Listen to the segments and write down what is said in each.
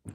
Hi,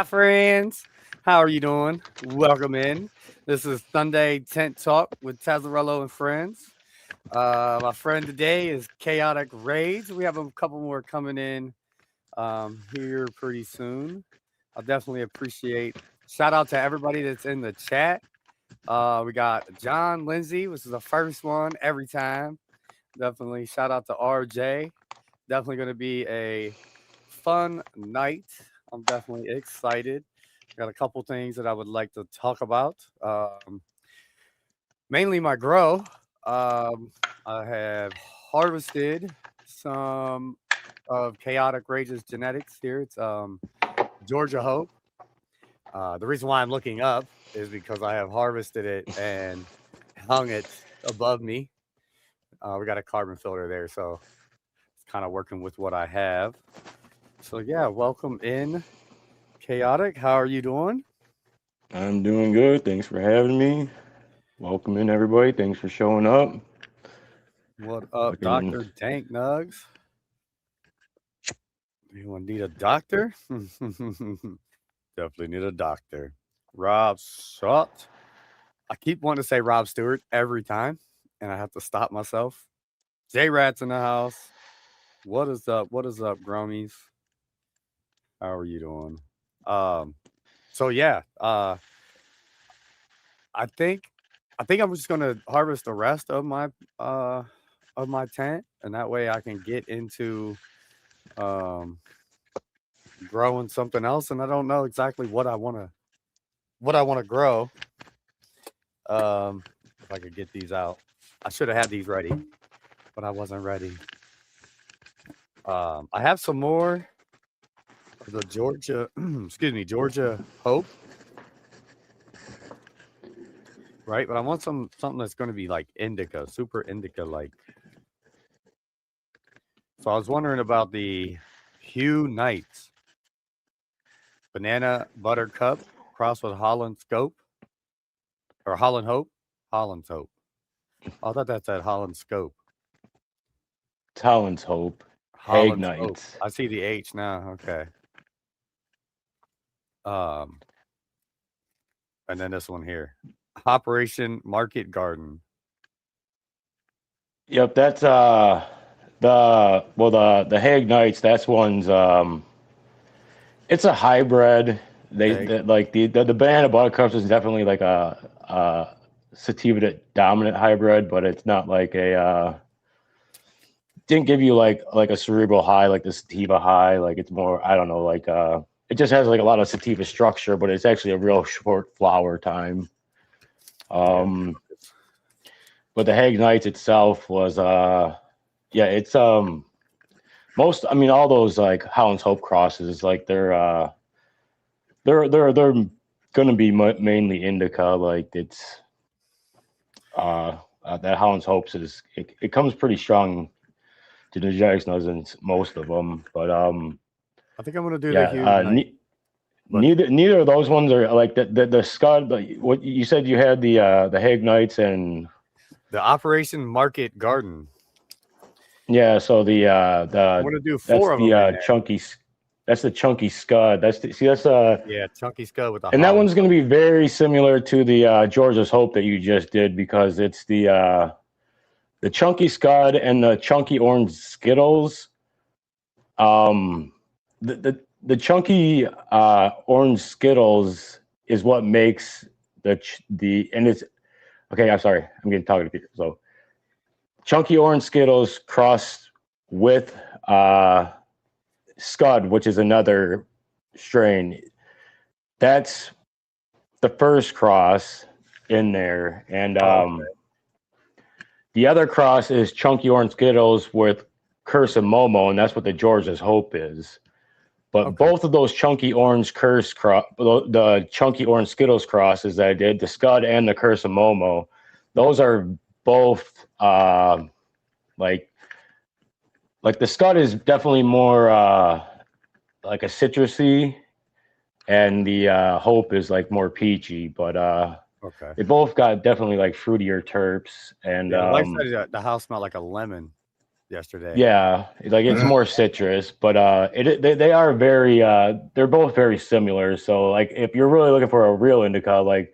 friends. How are you doing? Welcome in. This is Sunday Tent Talk with Tazarello and friends. My friend today is Chaotic Rage. We have a couple more coming in here pretty soon. I'll definitely appreciate. Shout out to everybody that's in the chat. We got John Lindsay, which is the first one every time. Definitely shout out to RJ. Definitely going to be a fun night. I'm definitely excited. Got a couple things that I would like to talk about. Mainly my grow. I have harvested some of Chaotic Rage's genetics here. It's Georgia Hope. The reason why I'm looking up is because I have harvested it and hung it above me. We got a carbon filter there, so it's kind of working with what I have. So yeah, welcome in, Chaotic. How are you doing? I'm doing good. Thanks for having me. Welcome in, everybody. Thanks for showing up. What up, Fucking Dr. Dank Nugs? You need a doctor? Definitely need a doctor. Rob Schott. I keep wanting to say Rob Stewart every time, and I have to stop myself. J Rat's in the house. What is up? What is up, Grummies? How are you doing? So yeah, I think I'm just gonna harvest the rest of my tent, and that way I can get into growing something else. And I don't know exactly what I wanna grow. If I could get these out, I should have had these ready, but I wasn't ready. I have some more of the Georgia, Georgia Hope, right? But I want something that's going to be like indica, super indica like. So I was wondering about the Hue Nights Banana Buttercup crossed with Holland Scope or Holland Hope, Holland's Hope. I thought that said Holland Scope. Talon's Hope. Hague Holland's Hope. Nights. I see the H now. Okay. And then this one here, Operation Market Garden. Yep, that's the Hague Nights. That's one's it's a hybrid. Okay. The banana buttercups is definitely like a sativa dominant hybrid, but it's not like a didn't give you like a cerebral high like the sativa high. Like it's more, I don't know, like it just has like a lot of sativa structure, but it's actually a real short flower time. But the Hague Nights itself was it's most, I mean, all those like Holland's Hope crosses, like they're gonna be mainly indica. Like it's that Holland's Hopes is it comes pretty strong to the genetics, doesn't most of them, but I think I'm gonna do the Hue. Neither of those ones are like the Scud. What you said, you had the Hague Nights and the Operation Market Garden. Yeah, so I'm gonna do four of them. Chunky. That's the chunky Scud. That's chunky Scud with the. And that one's going to be very similar to the Georgia's Hope that you just did, because it's the chunky Scud and the chunky orange Skittles. The chunky orange Skittles is what makes and it's okay. I'm sorry, I'm getting talkative here. So, chunky orange Skittles crossed with Scud, which is another strain. That's the first cross in there, and the other cross is chunky orange Skittles with Curse of Momo, and that's what the Georgia's Hope is. But Okay. both of those chunky orange the chunky orange Skittles crosses that I did, the Scud and the Curse of Momo, those are both like the Scud is definitely more like a citrusy, and the Hope is like more peachy. But Okay. they both got definitely like fruitier terps, and Yeah, like I said, the house smelled like a lemon yesterday. yeah, like it's more citrus. But they are very they're both very similar. So like if you're really looking for a real indica, like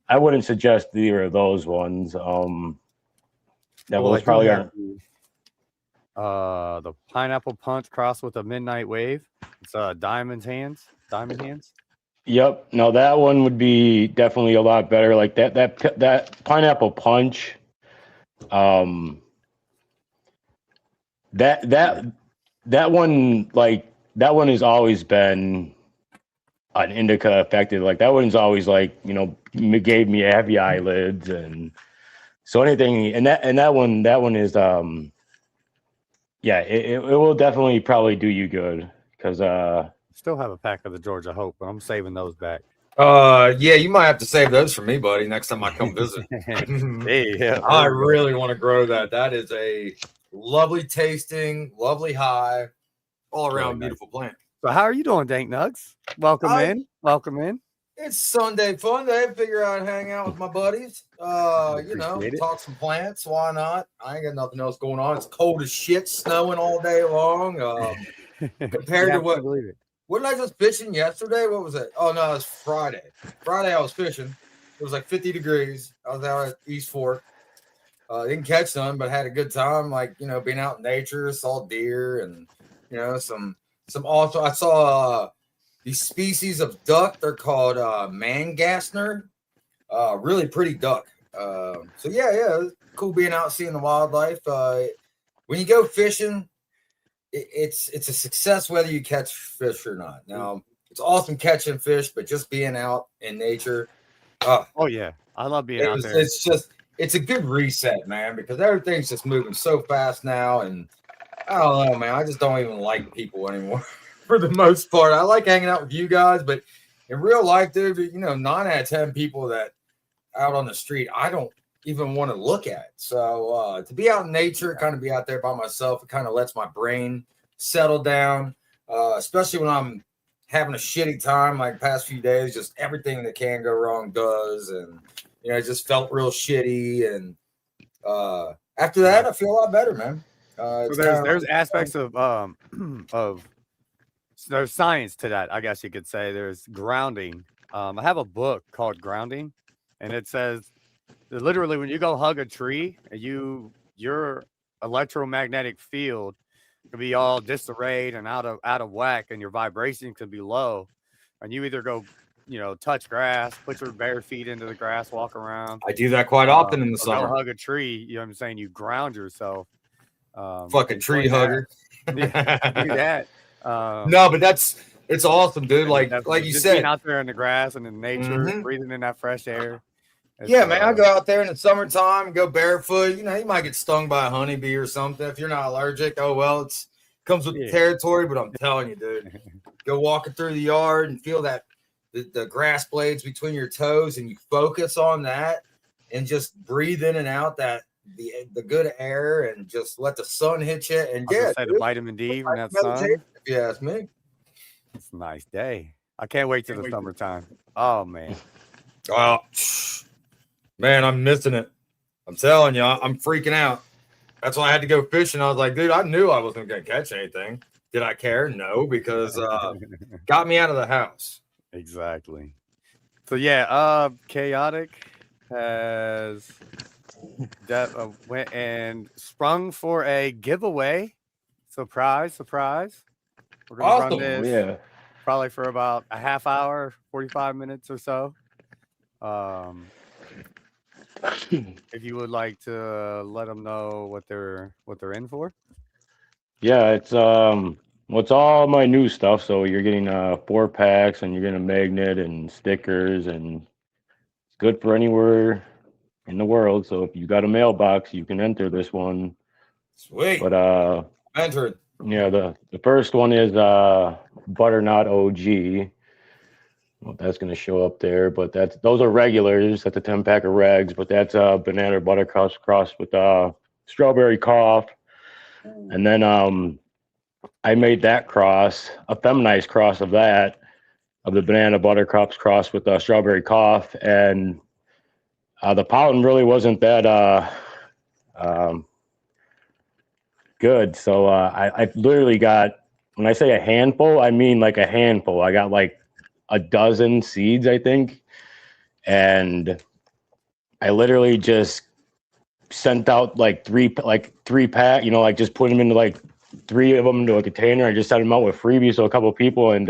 I wouldn't suggest either of those ones. That Well, I those do probably have aren't. the pineapple punch crossed with a midnight wave. It's diamond hands. Yep. No, that one would be definitely a lot better. Like that pineapple punch. Um, that Yeah. that that one that one has always been an indica affected. Like that one's always like gave me heavy eyelids, and so anything. And that one is yeah, it will definitely probably do you good because Still have a pack of the Georgia Hope, but I'm saving those back. Yeah, you might have to save those for me, buddy, next time I come visit. Hey, yeah, I there we go. really want to grow that. That is a lovely tasting, lovely high, all around Really nice. beautiful plant. So, how are you doing, Dank Nugs? Welcome in. Welcome in. It's Sunday fun day. Figure out hang out with my buddies. Appreciate it. Talk some plants. Why not? I ain't got nothing else going on. It's cold as shit, snowing all day long. Compared to what? Believe it. Wasn't I just fishing yesterday? What was it? Oh no, it was Friday. Friday I was fishing. It was like 50 degrees. I was out at East Fork. Didn't catch none, but had a good time. Like being out in nature, saw deer and some also. I saw these species of duck. They're called Mangassner. Really pretty duck. So yeah, cool being out seeing the wildlife. When you go fishing, it's a success whether you catch fish or not. Now it's awesome catching fish, but just being out in nature. Oh yeah, I love being out there. It's a good reset, man, because everything's just moving so fast now, and I don't know, man. I just don't even like people anymore for the most part. I like hanging out with you guys, but in real life, dude, 9 out of 10 people that out on the street, I don't even want to look at. So to be out in nature, kind of be out there by myself, it kind of lets my brain settle down, especially when I'm having a shitty time like past few days. Just everything that can go wrong does, and it just felt real shitty. And after that, I feel a lot better, man. So there's aspects of there's science to that, I guess you could say. There's grounding. I have a book called Grounding, and it says that literally when you go hug a tree, your electromagnetic field can be all disarrayed and out of whack, and your vibration can be low, and you either go touch grass, put your bare feet into the grass, walk around. I do that quite often in the summer. Go hug a tree. You know what I'm saying? You ground yourself. Fucking tree hugger. Do that. No, but it's awesome, dude. Like you said, being out there in the grass and in nature, breathing in that fresh air. Yeah, man. I go out there in the summertime, go barefoot. You might get stung by a honeybee or something. If you're not allergic, oh well, it comes with the territory. But I'm telling you, dude, go walking through the yard and feel that the grass blades between your toes, and you focus on that and just breathe in and out that the good air, and just let the sun hit you. And say the vitamin D from that sun. If you ask me, it's a nice day. I can't wait till the summertime. Oh man. Oh man, I'm missing it. I'm telling you, I'm freaking out. That's why I had to go fishing. I was like, dude, I knew I wasn't gonna catch anything. Did I care? No, because got me out of the house. Exactly. So yeah, Chaotic has went and sprung for a giveaway. Surprise. We're gonna run this probably for about a half hour, 45 minutes or so. If you would like to let them know what they're in for. Yeah, it's all my new stuff. So you're getting 4 packs, and you're getting a magnet and stickers, and it's good for anywhere in the world. So if you got a mailbox, you can enter this one. Sweet. But enter it. Yeah, the first one is Butternut OG. Well, that's going to show up there, but those are regulars. That's a 10 pack of regs, but that's banana buttercup crossed with strawberry cough. And then I made that cross, a feminized cross of that, of the banana buttercups crossed with strawberry cough, and the pollen really wasn't that um, good. So I literally got, when I say a handful, I mean like a handful. I got like a dozen seeds, I think, and I literally just sent out like three pack, like just put them into like three of them into a container. I just sent them out with freebies to a couple of people and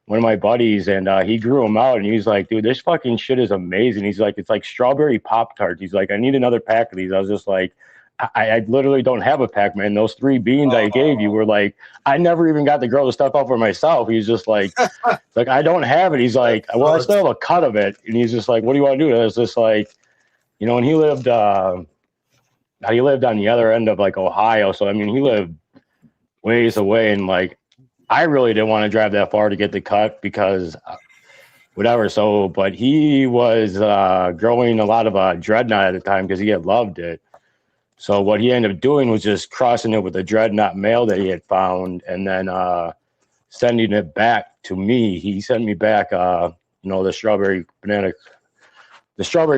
one of my buddies, and he grew them out, and he's like, dude, this fucking shit is amazing. He's like, it's like strawberry Pop-Tarts. He's like, I need another pack of these. I was just like, I literally don't have a pack, man. Those 3 beans I gave you were like, I never even got to grow the stuff out for myself. He's just like, I don't have it. He's like, well, I still have a cut of it. And he's just like, what do you want to do? And I was just like, and he lived on the other end of like Ohio. So, I mean, he lived ways away, and like, I really didn't want to drive that far to get the cut because whatever. So, but he was growing a lot of dreadnought at the time because he had loved it. So what he ended up doing was just crossing it with a dreadnought male that he had found, and then sending it back to me. He sent me back, the strawberry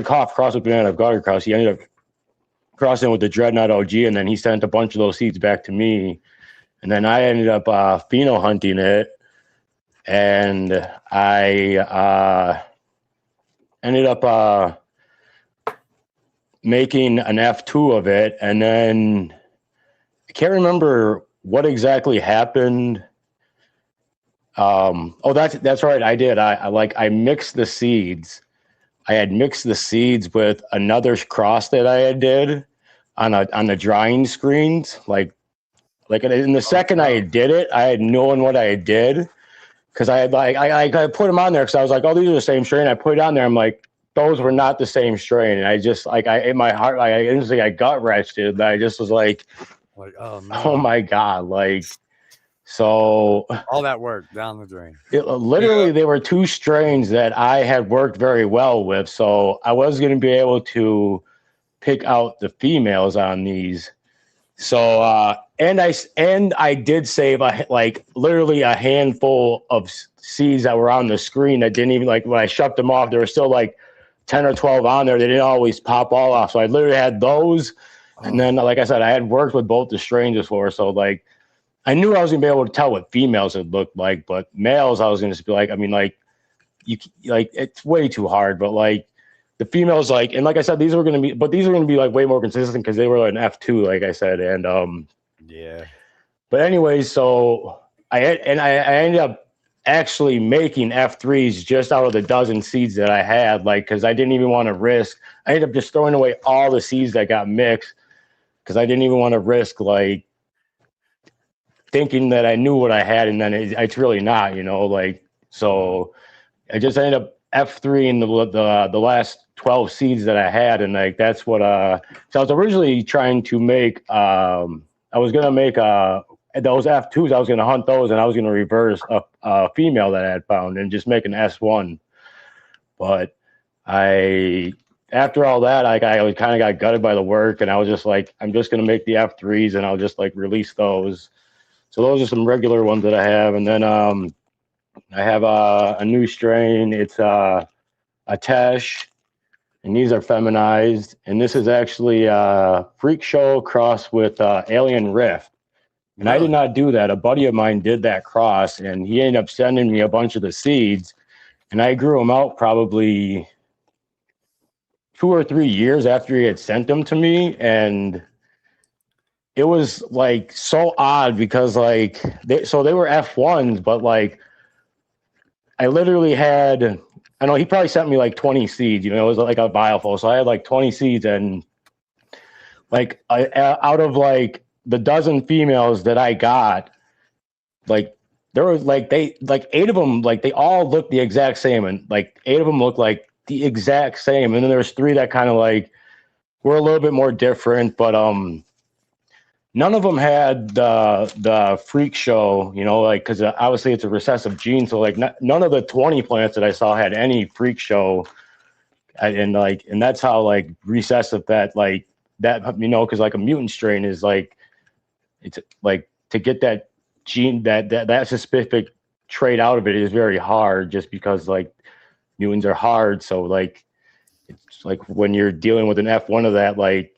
cough crossed with banana buttercup. He ended up crossing with the dreadnought OG, and then he sent a bunch of those seeds back to me. And then I ended up pheno hunting it, and I ended up making an F2 of it. And then I can't remember what exactly happened. That's right. I did. I mixed the seeds. I had mixed the seeds with another cross that I had did on the drying screens, like in the second I did it, I had known what I did because I had I put them on there because I was like, oh, these are the same strain. I put it on there. I'm like, those were not the same strain. And I just in my heart, I instantly I gut wrenched it. I just was like, oh no. Oh my God. So all that work down the drain. Literally, There were 2 strains that I had worked very well with. So I was going to be able to pick out the females on these. So, and I did save literally a handful of seeds that were on the screen that didn't even, when I shut them off, there were still 10 or 12 on there. They didn't always pop all off. So I literally had those. And then, like I said, I had worked with both the strains before. So I knew I was going to be able to tell what females had looked like, but males, I was going to be it's way too hard, but the females, and like I said, these were going to be way more consistent because they were an F2, like I said. And, yeah. But anyways, so I ended up actually making F3s just out of the dozen seeds that I had, because I didn't even want to risk. I ended up just throwing away all the seeds that got mixed because I didn't even want to risk, thinking that I knew what I had, and then it's really not, so I just ended up F3 in the last 12 seeds that I had, and that's what so I was originally trying to make I was gonna make those F2s. I was gonna hunt those, and I was gonna reverse a female that I had found and just make an S1. But after all that, I kind of got gutted by the work, and I was just I'm just gonna make the F3s, and I'll just release those. So those are some regular ones that I have, and then I have a new strain. It's a Tesh, and these are feminized. And this is actually a Freak Show cross with Alien Rift. And I did not do that. A buddy of mine did that cross, and he ended up sending me a bunch of the seeds. And I grew them out probably 2 or 3 years after he had sent them to me. And it was so odd because they were F1s, but I literally had, I know he probably sent me 20 seeds, it was a vial full. So I had 20 seeds, and out of the dozen females that I got, there was 8 of them, they all looked the exact same. And 8 of them looked the exact same. And then there's 3 that kind of were a little bit more different, but, none of them had the freak show, like, because obviously it's a recessive gene. So like none of the 20 plants that I saw had any freak show. And that's how like recessive that, because like a mutant strain is like, it's like to get that gene, that specific trait out of it is very hard, just because like mutants are hard. So like, it's like when you're dealing with an F1 of that, like,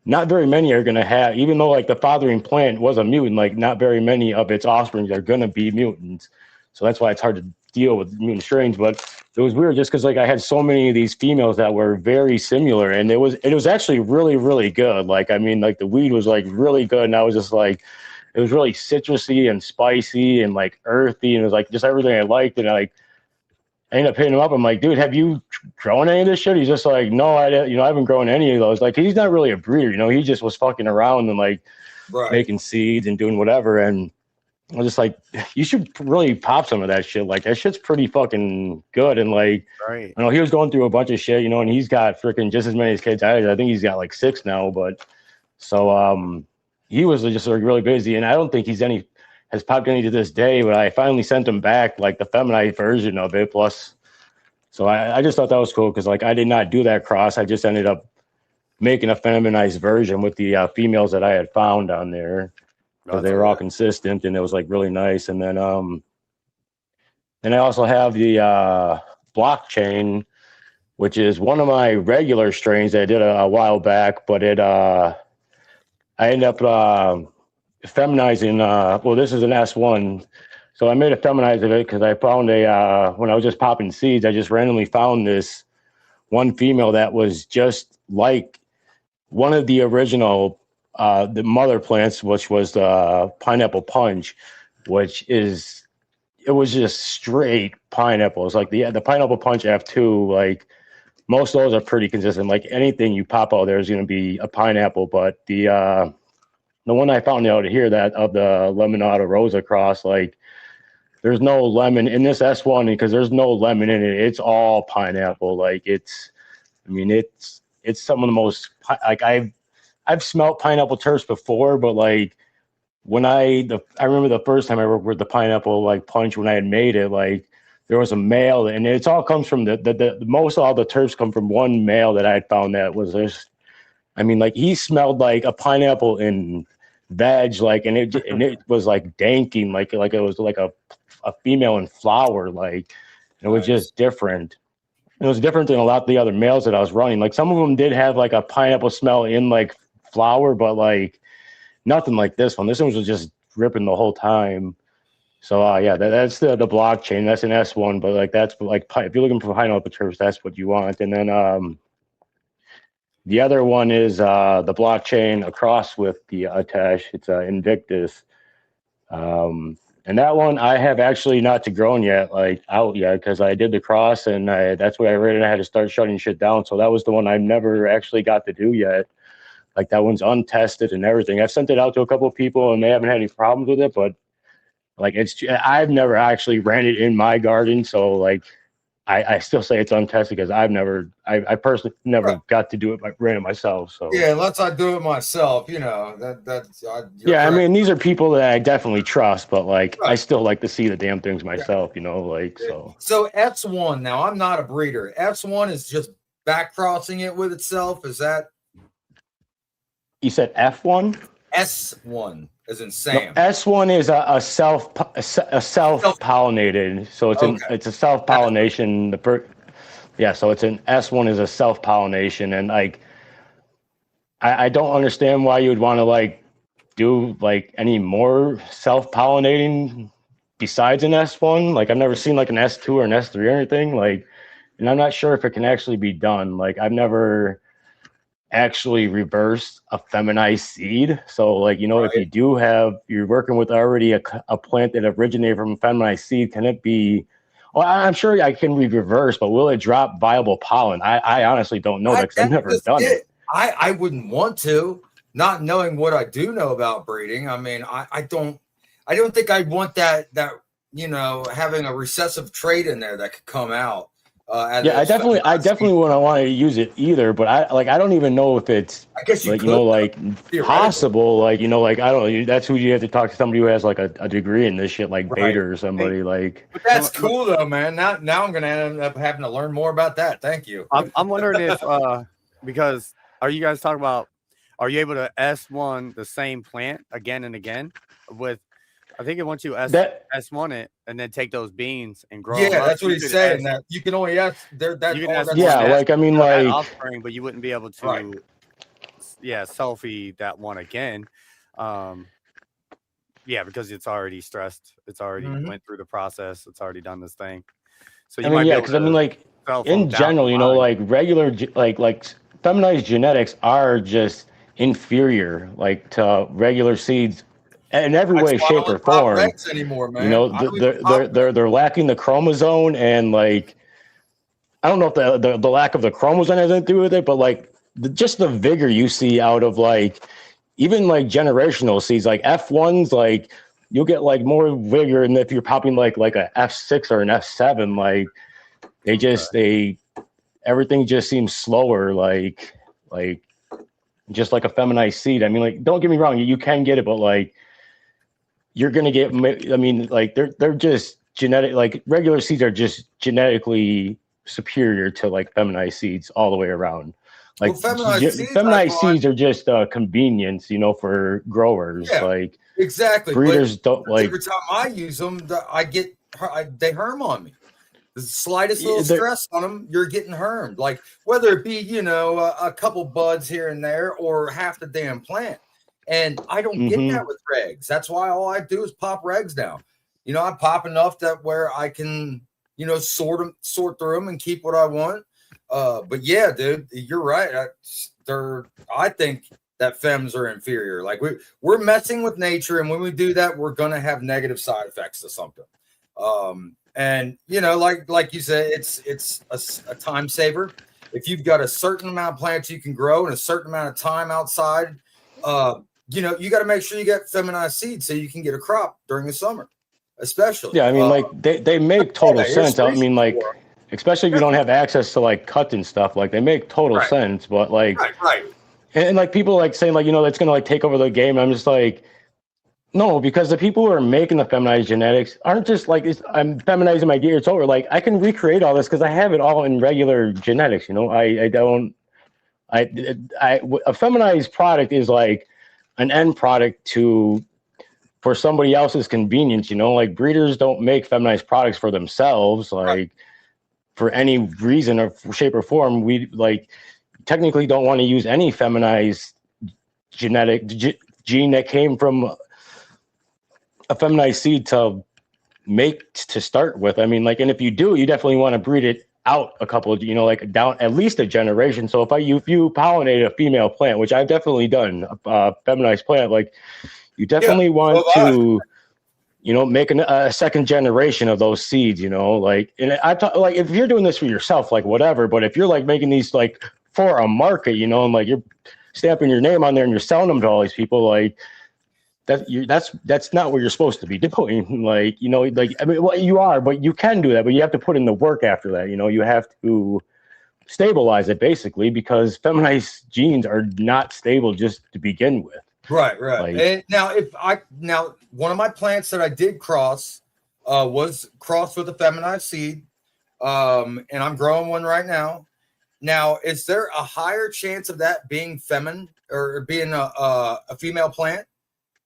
not very many are going to have, even though like the fathering plant was a mutant, like not very many of its offspring are going to be mutants. So that's why it's hard to deal with mutant strains. But it was weird just because like I had so many of these females that were very similar, and it was actually really, really good. Like, I mean, like the weed was like really good, and I was just like, it was really citrusy and spicy and like earthy, and it was like just everything I liked. And I ended up hitting him up. I'm like, dude, have you grown any of this shit? He's just like, no, I haven't grown any of those. Like, he's not really a breeder, he just was fucking around and like making seeds and doing whatever. And I was just like, you should really pop some of that shit. Like, that shit's pretty fucking good. And like, Right. he was going through a bunch of shit, and he's got freaking just as many as kids. I think he's got like 6 now, but so he was just like really busy, and I don't think has popped any to this day, but I finally sent him back like the feminized version of it. Plus, so I just thought that was cool because like I did not do that cross. I just ended up making a feminized version with the females that I had found on there, because they were all consistent, and it was like really nice. And then I also have the blockchain, which is one of my regular strains that I did a while back, but I ended up feminizing. Well, this is an S1, so I made a feminized of it because I found when I was just popping seeds, I just randomly found this one female that was just like one of the original the mother plants, which was the pineapple punch, it was just straight pineapples. Like the pineapple punch F2, like most of those are pretty consistent. Like anything you pop out there is going to be a pineapple, but the one I found out here, that of the Lemonada Rosa cross, like there's no lemon in this S1 because there's no lemon in it. It's all pineapple. Like it's some of the most, like I've smelt pineapple terps before, but like when I remember the first time I worked with the pineapple like punch, when I had made it, like there was a male, and it's all comes from the most all the terps come from one male that I had found that was just, I mean, like he smelled like a pineapple in veg, like, and it was like danking, like it was like a female in flower, like it was just different. It was different than a lot of the other males that I was running. Like some of them did have like a pineapple smell in like flower, but like nothing like this one. This one was just ripping the whole time. So yeah, that's the blockchain. That's an S1, but like that's like if you're looking for pineapple terps, that's what you want. And then the other one is the blockchain across with the Atash. It's Invictus. And that one I have actually not to grown yet, like out yet, because I did the cross, and that's where I really had to start shutting shit down. So that was the one I never actually got to do yet. Like that one's untested and everything. I've sent it out to a couple of people, and they haven't had any problems with it. But like I've never actually ran it in my garden, so like I still say it's untested because I personally never got to do it, ran it myself. So yeah, unless I do it myself, that's yeah. I mean, these are people that I definitely trust, but like I still like to see the damn things myself, like so. So S1. Now I'm not a breeder. S1 is just back crossing it with itself. Is that? You said F1? S1 as in Sam. No, S1 is a self pollinated. So it's a self pollination. So it's an S1 is a self pollination, and like I don't understand why you would want to like do like any more self pollinating besides an S1. Like I've never seen like an S2 or an S3 or anything. Like, and I'm not sure if it can actually be done. Like I've never actually reverse a feminized seed. So like, if you do you're working with already a plant that originated from a feminized seed, can it be, well, I'm sure I can reverse, but will it drop viable pollen? I honestly don't know that because I've never done it. I wouldn't want to, not knowing what I do know about breeding. I mean, I don't think I'd want that having a recessive trait in there that could come out. Yeah, I definitely wouldn't want to use it either. But I don't even know if it's I guess you like, could, like possible. Like, like I don't know. That's who you have to talk to, somebody who has like a degree in this shit, like Bader or somebody. Like, but that's cool though, man. Now I'm gonna end up having to learn more about that. Thank you. I'm wondering if because are you guys talking about? Are you able to S1 the same plant again and again with? I think it wants you S1 it and then take those beans and grow. Yeah, that's what he's saying. That you can only ask there. That you can all, yeah, like I mean, like offspring, but you wouldn't be able to. Yeah, selfie that one again. Yeah, because it's already stressed. It's already went through the process. It's already done this thing. So you might be able because I mean, like in general, like regular, like feminized genetics are just inferior, like to regular seeds in every way, shape, or form. Anymore, man. They're lacking the chromosome, and like I don't know if the lack of the chromosome has anything to do with it, but like just the vigor you see out of like even like generational seeds, like F1s, like you'll get like more vigor, and if you're popping like a F6 or an F7, like everything just seems slower, like just like a feminized seed. I mean, like don't get me wrong, you can get it, but like you're gonna get. I mean, like they're just genetic. Like regular seeds are just genetically superior to like feminized seeds all the way around. Like feminized seeds are just convenience, for growers. Yeah, like exactly. Breeders don't like. Every time I use them, they herm on me. The slightest little stress on them, you're getting hermed. Like whether it be a couple buds here and there or half the damn plant. And I don't get that with regs. That's why all I do is pop regs down. I pop enough that where I can, sort through them and keep what I want. But yeah, dude, you're right. I think that femmes are inferior. Like we're messing with nature, and when we do that, we're gonna have negative side effects to something. And like you said, it's a time saver. If you've got a certain amount of plants you can grow in a certain amount of time outside, you got to make sure you get feminized seeds so you can get a crop during the summer, especially. Yeah, I mean, like they make total sense. I mean, like especially if you don't have access to like cut and stuff, like they make total sense. But like, and like people like saying like it's gonna like take over the game. I'm just like, no, because the people who are making the feminized genetics aren't just like I'm feminizing my gear. It's over. Like I can recreate all this because I have it all in regular genetics. A feminized product is like an end product for somebody else's convenience. Like breeders don't make feminized products for themselves, like for any reason or shape or form. We like technically don't want to use any feminized genetic gene that came from a feminized seed to make to start with. I mean, like, and if you do, you definitely want to breed it out a couple of, like down at least a generation. So if you pollinate a female plant, which I've definitely done, a feminized plant, like you definitely want to, make a second generation of those seeds, like, and I thought like if you're doing this for yourself, like whatever, but if you're like making these like for a market, and like you're stamping your name on there and you're selling them to all these people, like that's not what you're supposed to be doing. Like, like, I mean, well, you are, but you can do that, but you have to put in the work after that. You have to stabilize it basically because feminized genes are not stable just to begin with. Right. Like, And now one of my plants that I did cross was crossed with a feminized seed. And I'm growing one right now. Now, is there a higher chance of that being feminine or being a female plant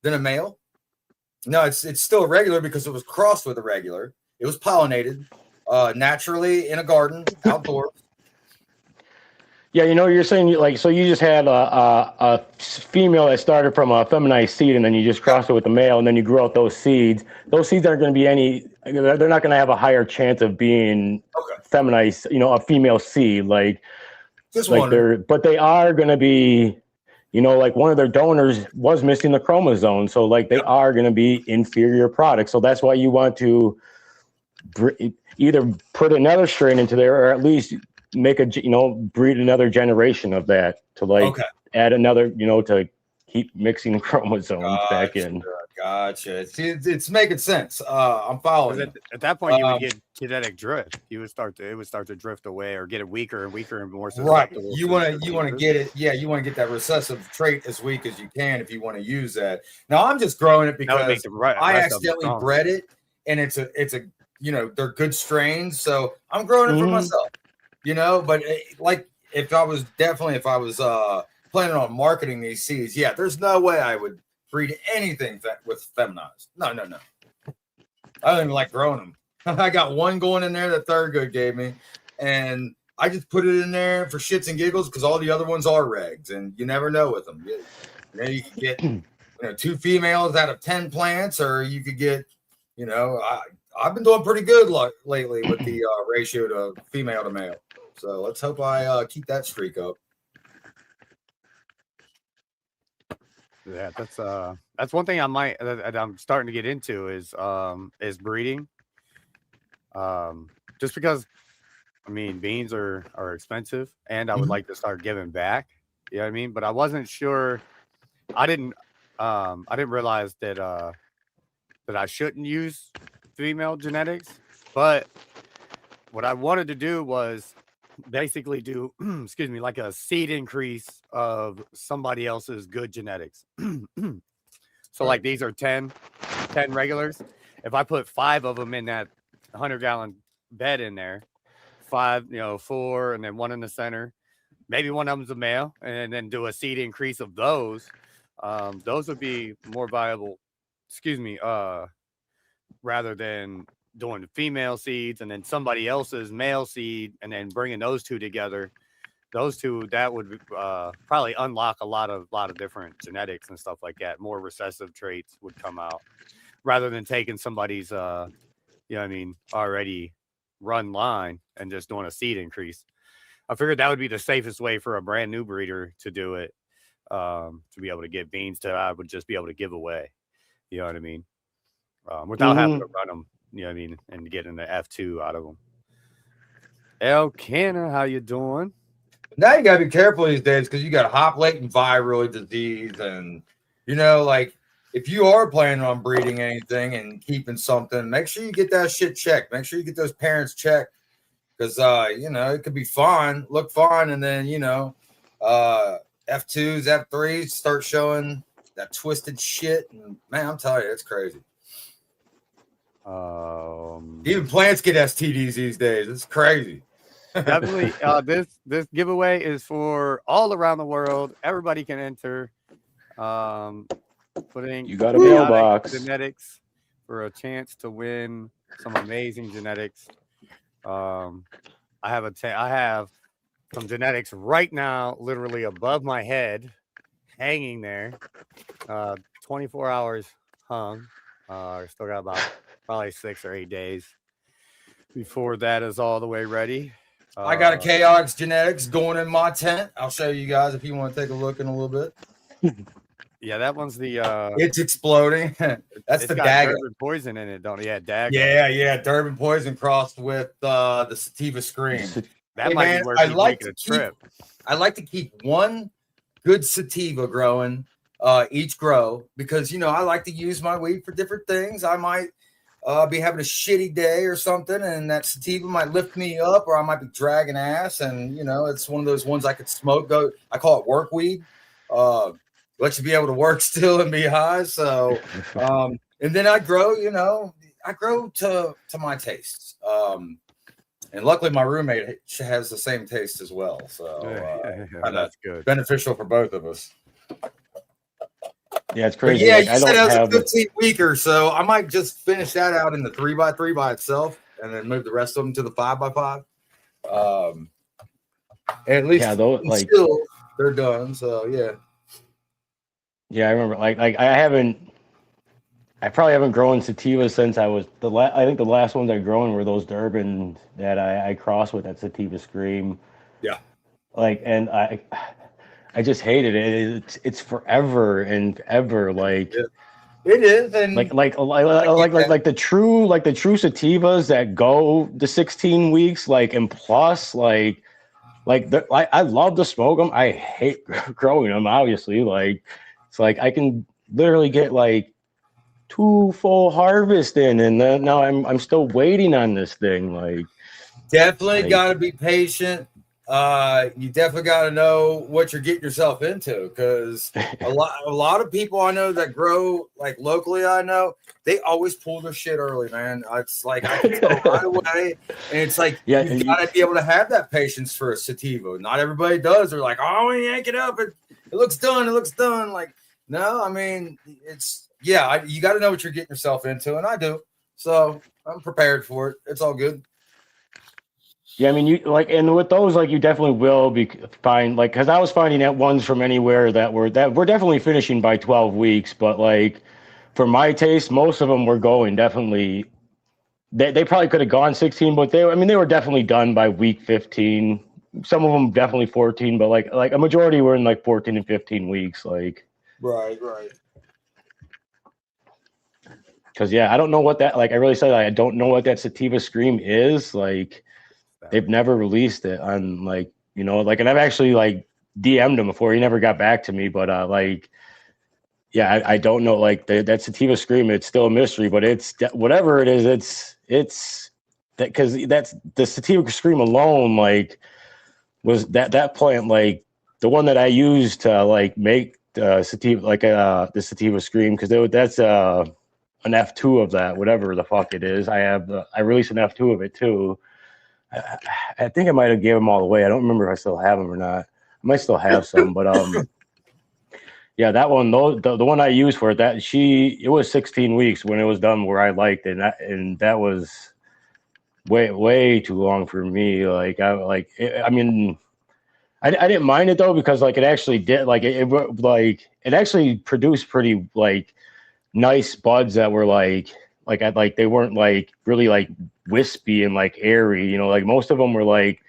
than a male? No, it's still regular because it was crossed with a regular. It was pollinated naturally in a garden outdoors. Yeah, you're saying like so you just had a female that started from a feminized seed, and then you just crossed it with a male, and then you grew out those seeds. Those seeds aren't going to be they're not going to have a higher chance of being feminized, a female seed, like just like but they are going to be. Like one of their donors was missing the chromosome. So like they are going to be inferior products. So that's why you want to either put another strain into there or at least make breed another generation of that to like add another, to keep mixing chromosomes back in. Gotcha. See, it's making sense. I'm 'Cause following you. at that point, you would Um, get genetic drift. It would start to drift away or get it weaker and weaker and more Right. susceptible You to want to diseases. get it. Yeah, you want to get that recessive trait as weak as you can if you want to use that. Now I'm just growing it That would make because the I rest of them accidentally stronger. bred it, and it's a they're good strains, so I'm growing it for myself. But like if I was planning on marketing these seeds, yeah, there's no way I would breed anything with feminized. No. I don't even like growing them. I got one going in there that Thurgood gave me, and I just put it in there for shits and giggles because all the other ones are regs, and you never know with them. You could get 2 females out of 10 plants, or you could get, I've been doing pretty good lately with the ratio to female to male. So let's hope I keep that streak up. Yeah, that's one thing that I'm starting to get into is breeding. Just because I mean beans are expensive, and I would like to start giving back. You know what I mean? But I wasn't sure. I didn't realize that that I shouldn't use female genetics. But what I wanted to do was basically do excuse me, like a seed increase of somebody else's good genetics. So like these are 10 regulars. If I put 5 of them in that 100-gallon bed in there, 5, 4, and then 1 in the center, maybe one of them's a male, and then do a seed increase of those. Those would be more viable, rather than doing female seeds and then somebody else's male seed and then bringing those two together. Those two, that would probably unlock a lot of different genetics and stuff like that. More recessive traits would come out rather than taking somebody's already run line and just doing a seed increase. I figured that would be the safest way for a brand new breeder to do it, to be able to get beans that I would just be able to give away. You know what I mean? Without having to run them, you know what I mean, and getting the F2 out of them. Elkanah, how you doing? Now you gotta be careful these days because you got hop latent viral disease, and like if you are planning on breeding anything and keeping something, make sure you get that shit checked. Make sure you get those parents checked because it could be fine, look fine, and then F2s, F3s start showing that twisted shit, and man, I'm telling you, it's crazy. Even plants get STDs these days. It's crazy. Definitely. This giveaway is for all around the world. Everybody can enter. Putting you got a mailbox genetics for a chance to win some amazing genetics. I have some genetics right now, literally above my head, hanging there. 24 hours hung. Still got about probably 6 or 8 days before that is all the way ready. I got a Chaotix genetics going in my tent. I'll show you guys if you want to take a look in a little bit. Yeah, that one's the it's exploding. That's the dagger. Durban poison in it, don't it? Yeah, dagger. Yeah, Durban poison crossed with the sativa scream. That might be worth making a trip. I like to keep one good sativa growing each grow because I like to use my weed for different things. I might be having a shitty day or something, and that sativa might lift me up, or I might be dragging ass, and it's one of those ones I could smoke. I call it work weed. Let you be able to work still and be high. So, and then I grow. I grow to my tastes. And luckily, my roommate has the same taste as well. So that's good. Beneficial for both of us. Yeah, it's crazy. But yeah, you said it was a 15-weeker, so I might just finish that out in the 3x3 by itself, and then move the rest of them to the 5x5. At least still they're done. So yeah. Yeah, I remember. I probably haven't grown sativa since I was I think the last ones I grown were those Durban that I crossed with that sativa scream. Yeah. And I just hated it. It's forever and ever. It is, and like the true sativas that go the 16 weeks, and plus, I love to smoke them. I hate growing them. Obviously, it's I can literally get 2 full harvests in, and then now I'm still waiting on this thing. Like, Definitely got to be patient. You definitely got to know what you're getting yourself into, because a lot of people I know that grow like locally, I know they always pull their shit early, man. It's like I can tell right away, and it's like you got to be able to have that patience for a sativa. Not everybody does. They're like, oh, yank it up, it looks done, it looks done. Like, no, I mean, it's you got to know what you're getting yourself into, and I do. So I'm prepared for it. It's all good. Yeah, I mean, you like, and with those, like, you definitely will find, like, because I was finding that ones from anywhere that were definitely finishing by 12 weeks, but like, for my taste, most of them were going definitely. They probably could have gone 16, but they were definitely done by week 15. Some of them definitely 14, but like a majority were in like 14 and 15 weeks, like. Right. Because I don't know what that, like, I really said, I don't know what that sativa scream is, like. They've never released it on, like, like, and I've actually like DM'd him before. He never got back to me, but like, I don't know, like, that sativa scream. It's still a mystery, but it's whatever it is. It's that, because that's the sativa scream alone, like, was that plant, like the one that I used to like make sativa, like the sativa scream, because that's an F2 of that, whatever the fuck it is. I released an F2 of it too. I think I might have gave them all away. I don't remember if I still have them or not. I might still have some, but that one, the one I used for it, it was 16 weeks when it was done where I liked it, and that was way too long for me. Like, I didn't mind it though, because like it actually did, like it actually produced pretty like nice buds that were like they weren't like really like wispy and like airy, like most of them were like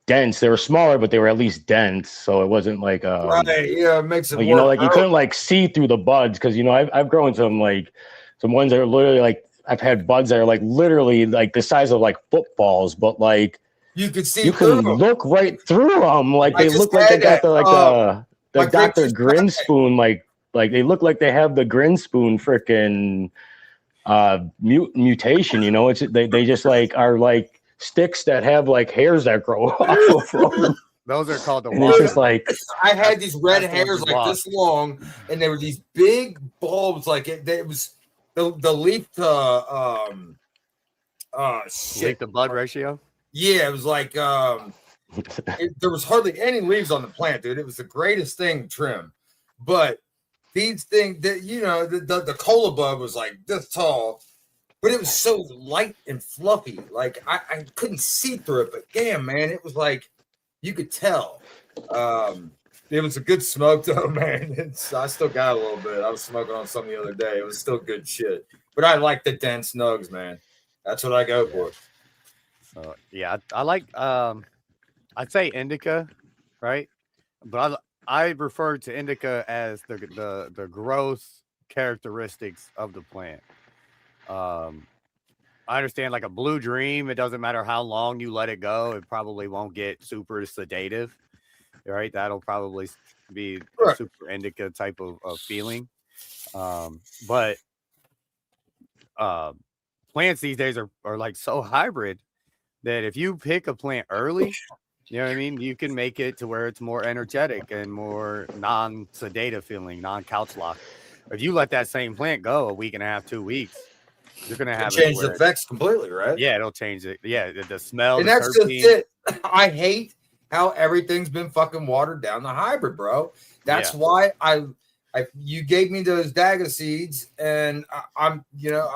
dense. They were smaller, but they were at least dense, so it wasn't like right, it makes it like, more like you couldn't like see through the buds, because I've grown some ones that are literally like, I've had buds that are like literally like the size of like footballs, but like you could see you can look right through them, like they look like they got the Dr. Grin spoon, like they look like they have the Grin spoon freaking mutation, it's they just like are like sticks that have like hairs that grow off of them. Those are called the It's just like, I had these red hairs like this long, and they were these big bulbs, like it was the leaf to leaf to bud ratio. Yeah, it was like there was hardly any leaves on the plant, dude. It was the greatest thing to trim, but these things that the cola bud was like this tall, but it was so light and fluffy. Like I couldn't see through it, but damn, man, it was like you could tell. It was a good smoke though, man. I still got a little bit. I was smoking on some the other day. It was still good shit. But I like the dense nugs, man. That's what I go for. So I like I'd say indica, right? But I refer to indica as the growth characteristics of the plant. I understand, like a Blue Dream, it doesn't matter how long you let it go, it probably won't get super sedative, right? That'll probably be a super indica type of feeling. But plants these days are like so hybrid that if you pick a plant early, you know what I mean, you can make it to where it's more energetic and more non-sedative feeling, non-couch lock. If you let that same plant go a week and a half, 2 weeks, you're gonna have change the effects completely, right? Yeah, it'll change it. Yeah, the smell. And that's just it. I hate how everything's been fucking watered down the hybrid, bro. That's why you gave me those Daga seeds, and I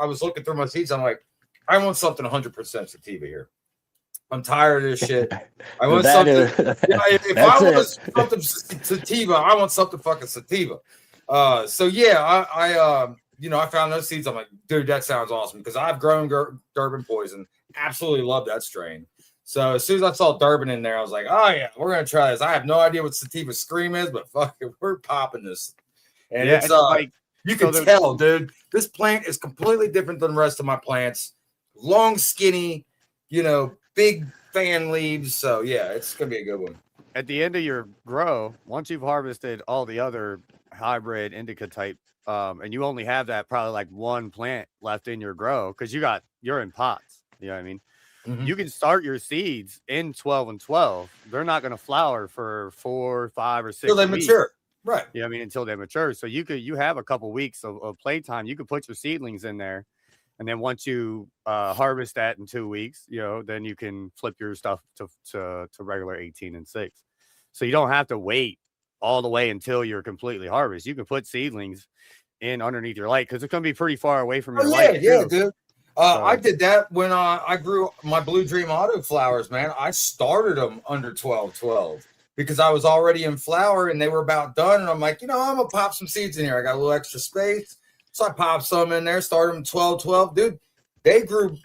was looking through my seeds. I'm like, I want something 100% sativa here. I'm tired of this shit. I want something. If I want something sativa, I want something fucking sativa. I found those seeds. I'm like, dude, that sounds awesome, because I've grown Durban Poison. Absolutely love that strain. So as soon as I saw Durban in there, I was like, oh yeah, we're gonna try this. I have no idea what sativa scream is, but fuck it, we're popping this. And it's like, you can tell, dude, this plant is completely different than the rest of my plants. Long, skinny, big fan leaves. So yeah, it's gonna be a good one. At the end of your grow, once you've harvested all the other hybrid indica type and you only have that probably like one plant left in your grow because you're in pots. You know what I mean? Mhm. You can start your seeds in 12 and 12. They're not going to flower for 4, 5, or 6 Till they weeks. mature. Right. You know what I mean? Until they mature. So you have a couple weeks of playtime. You could put your seedlings in there. And then once you harvest that in 2 weeks, then you can flip your stuff to regular 18 and 6. So you don't have to wait all the way until you're completely harvest. You can put seedlings in underneath your light because it's going to be pretty far away from your light. Yeah, too. dude. I did that when I grew my Blue Dream auto flowers, man. I started them under 12 because I was already in flower and they were about done. And I'm like, I'm going to pop some seeds in here. I got a little extra space. So I popped some in there, started them 12. Dude, they grew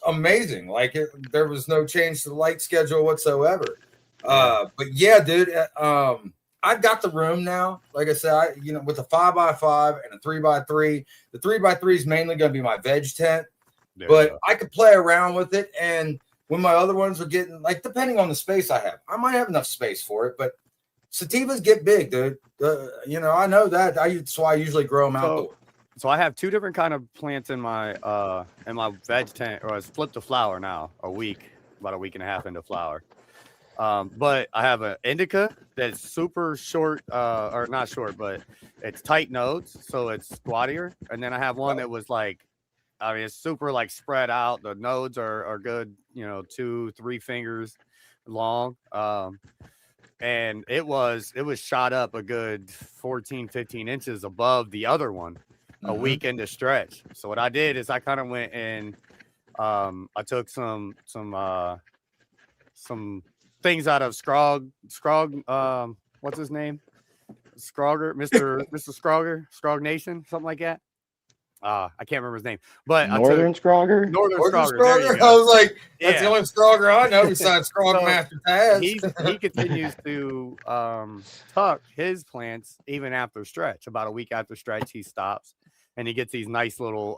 amazing. Like there was no change to the light schedule whatsoever. But yeah, dude, I got the room now. Like I said, with a 5x5 and a 3x3, the 3x3 is mainly going to be my veg tent. But I could play around with it. And when my other ones are getting, like, depending on the space I have, I might have enough space for it. But sativas get big, dude. I know that. That's why I usually grow them outdoors. So I have 2 different kind of plants in my veg tent, or it's flipped to flower now, about a week and a half into flower. But I have an indica that's super short, or not short, but it's tight nodes, so it's squattier. And then I have one that was like, it's super like spread out. The nodes are good, 2-3 fingers long. And it was shot up a good 14-15 inches above the other one a week into stretch. So what I did is I kind of went and I took some things out of Scrog, what's his name? Scrogger, Mr. Scrog Nation, something like that. I can't remember his name, but Northern Scrogger. Northern Scrogger. There you go. I was like, that's the only Scrogger I know besides Scrog Master Taz. He continues to tuck his plants even after stretch. About a week after stretch, he stops and he gets these nice little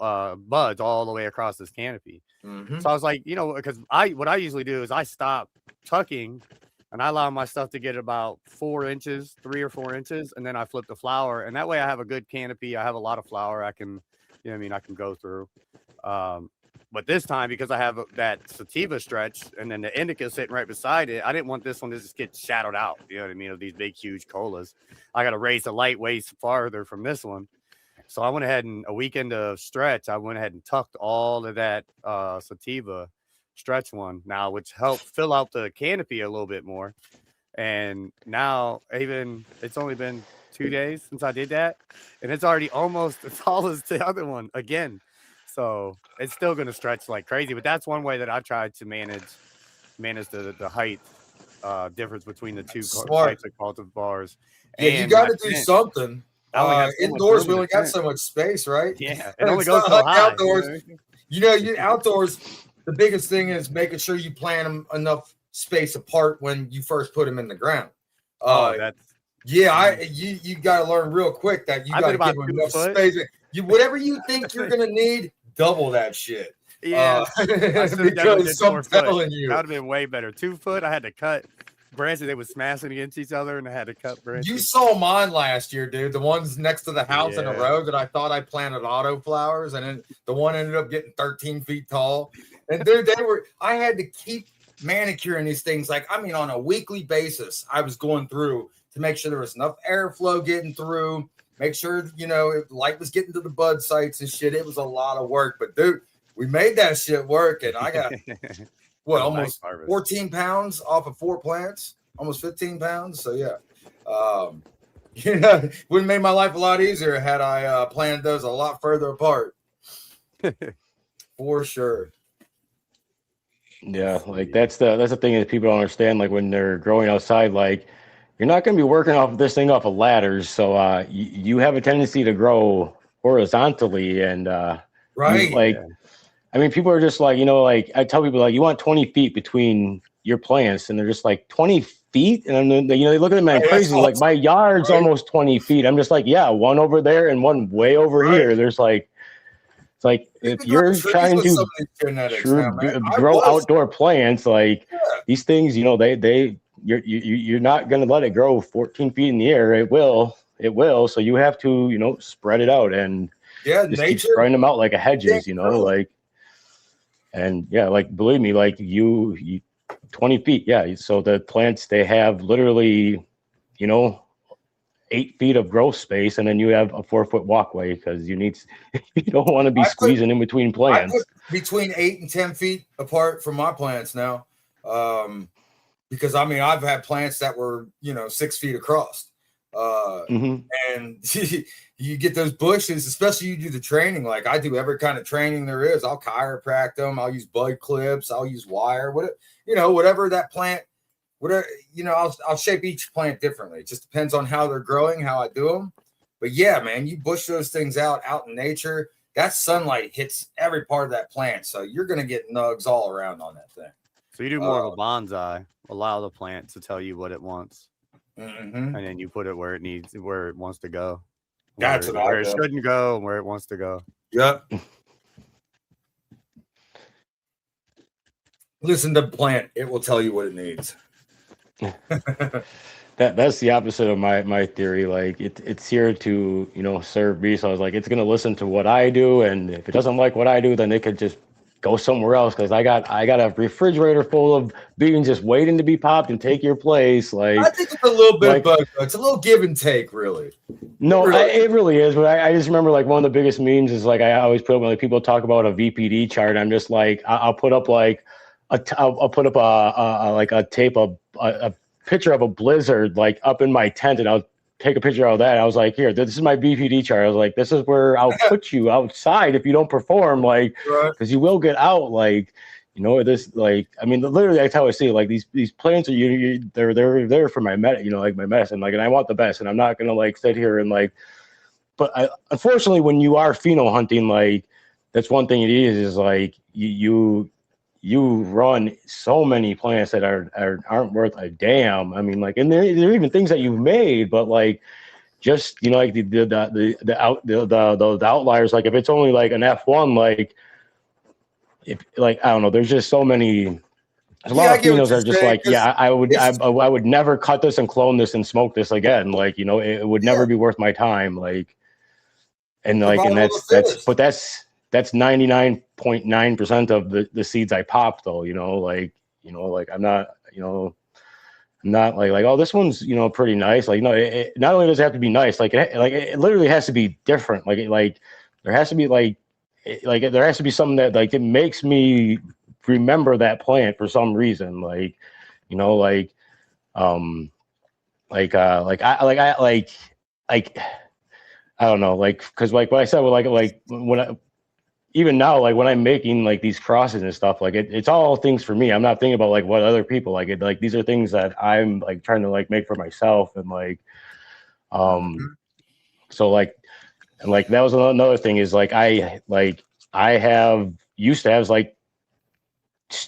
buds all the way across his canopy. So I was like, because what I usually do is I stop tucking and I allow my stuff to get about 4 inches, 3 or 4 inches, and then I flip the flower, and that way I have a good canopy. I have a lot of flower I can go through. But this time, because I have that sativa stretch and then the indica sitting right beside it, I didn't want this one to just get shadowed out. You know what I mean? Of these big, huge colas. I got to raise the light way farther from this one. So I went ahead and a weekend of stretch, I went ahead and tucked all of that sativa stretch one now, which helped fill out the canopy a little bit more. And now it's only been 2 days since I did that, and it's already almost as tall as the other one again. So it's still going to stretch like crazy, but that's one way that I tried to manage the height difference between the two types of cultivars. Yeah, you got to do something. Indoors, we only got so much space, right? Yeah, it only goes so high. Outdoors, you outdoors, the biggest thing is making sure you plant them enough space apart when you first put them in the ground. You got to learn real quick that you got to give them enough space. Whatever you think you're gonna need, double that shit. Yeah, because I'm telling you, that would have been way better. 2 foot, I had to cut branches. They were smashing against each other, and I had to cut branches. You saw mine last year, dude. The ones next to the house in a row that I thought I planted auto flowers, and then the one ended up getting 13 feet tall. And dude, I had to keep manicuring these things. On a weekly basis, I was going through to make sure there was enough airflow getting through, make sure, light was getting to the bud sites and shit. It was a lot of work, but dude, we made that shit work. And I got, almost 14 pounds off of 4 plants, almost 15 pounds. So yeah, would have made my life a lot easier had I planted those a lot further apart. For sure. Yeah, like that's the thing that people don't understand. Like when they're growing outside, like you're not going to be working off this thing off of ladders, so you have a tendency to grow horizontally, and right. People are just like, I tell people like you want 20 feet between your plants, and they're just like 20 feet, and then they look at me like crazy. Like my yard's almost 20 feet. I'm just like, yeah, one over there and one way over here. There's like. It's like if you're trying to grow outdoor plants, these things, you're not going to let it grow 14 feet in the air. It will it will. So you have to, spread it out and just keep spreading them out like a hedges, and yeah, like, believe me, like you 20 feet. Yeah. So the plants, they have literally, 8 feet of growth space, and then you have a 4-foot walkway because you don't want to be squeezing in between plants. I put between 8 and 10 feet apart from my plants now. Because I've had plants that were, 6 feet across. And you get those bushes, especially you do the training. Like I do every kind of training there is. I'll chiropract them. I'll use bud clips. I'll use wire, whatever that plant, I'll shape each plant differently. It just depends on how they're growing, how I do them. But yeah, man, you bush those things out in nature. That sunlight hits every part of that plant. So you're going to get nugs all around on that thing. So you do more of a bonsai, allow the plant to tell you what it wants. And then you put it where it wants to go. That's where it shouldn't go and where it wants to go. Yep. Listen to the plant. It will tell you what it needs. That's the opposite of my theory. Like it's here to, serve me. So I was like, it's going to listen to what I do. And if it doesn't like what I do, then it could just go somewhere else. Cause I got a refrigerator full of beans just waiting to be popped and take your place. Like, I think it's a little bit, but it's a little give and take, really. No, it really is. But I just remember like one of the biggest memes is like, I always put up when like people talk about a VPD chart. I'm just like, I'll put up like I'll put up a picture of a blizzard like up in my tent, and I'll take a picture of that. I was like, here, this is my BPD chart. I was like, this is where I'll put you outside if you don't perform, like, because you will get out, like, this, like, I mean, literally, that's how I see it. Like these plants are they're there for my like my medicine, like, and I want the best, and I'm not gonna like sit here and like, but unfortunately, when you are pheno hunting, like, that's one thing it is like you run so many plants that aren't worth a damn. I mean, like, and there are even things that you've made, but like, just like the outliers. Like, if it's only like an F1, like, if like, I don't know, there's just so many. There's a lot of phenos that are just like, yeah, I would never cut this and clone this and smoke this again. Like, it would never be worth my time. Like, and like, and that's 99.9% of the seeds I pop, though, like I'm not, not like, oh, this one's, pretty nice. Like, no, it not only does it have to be nice, like it literally has to be different. Like there has to be there has to be something that like, it makes me remember that plant for some reason. Like, I don't know, like, because like what I said, like when even now, like when I'm making like these crosses and stuff, like it's all things for me. I'm not thinking about like what other people like. It like these are things that I'm like trying to like make for myself, and like, so like, and like that was another thing is like I have used to have like,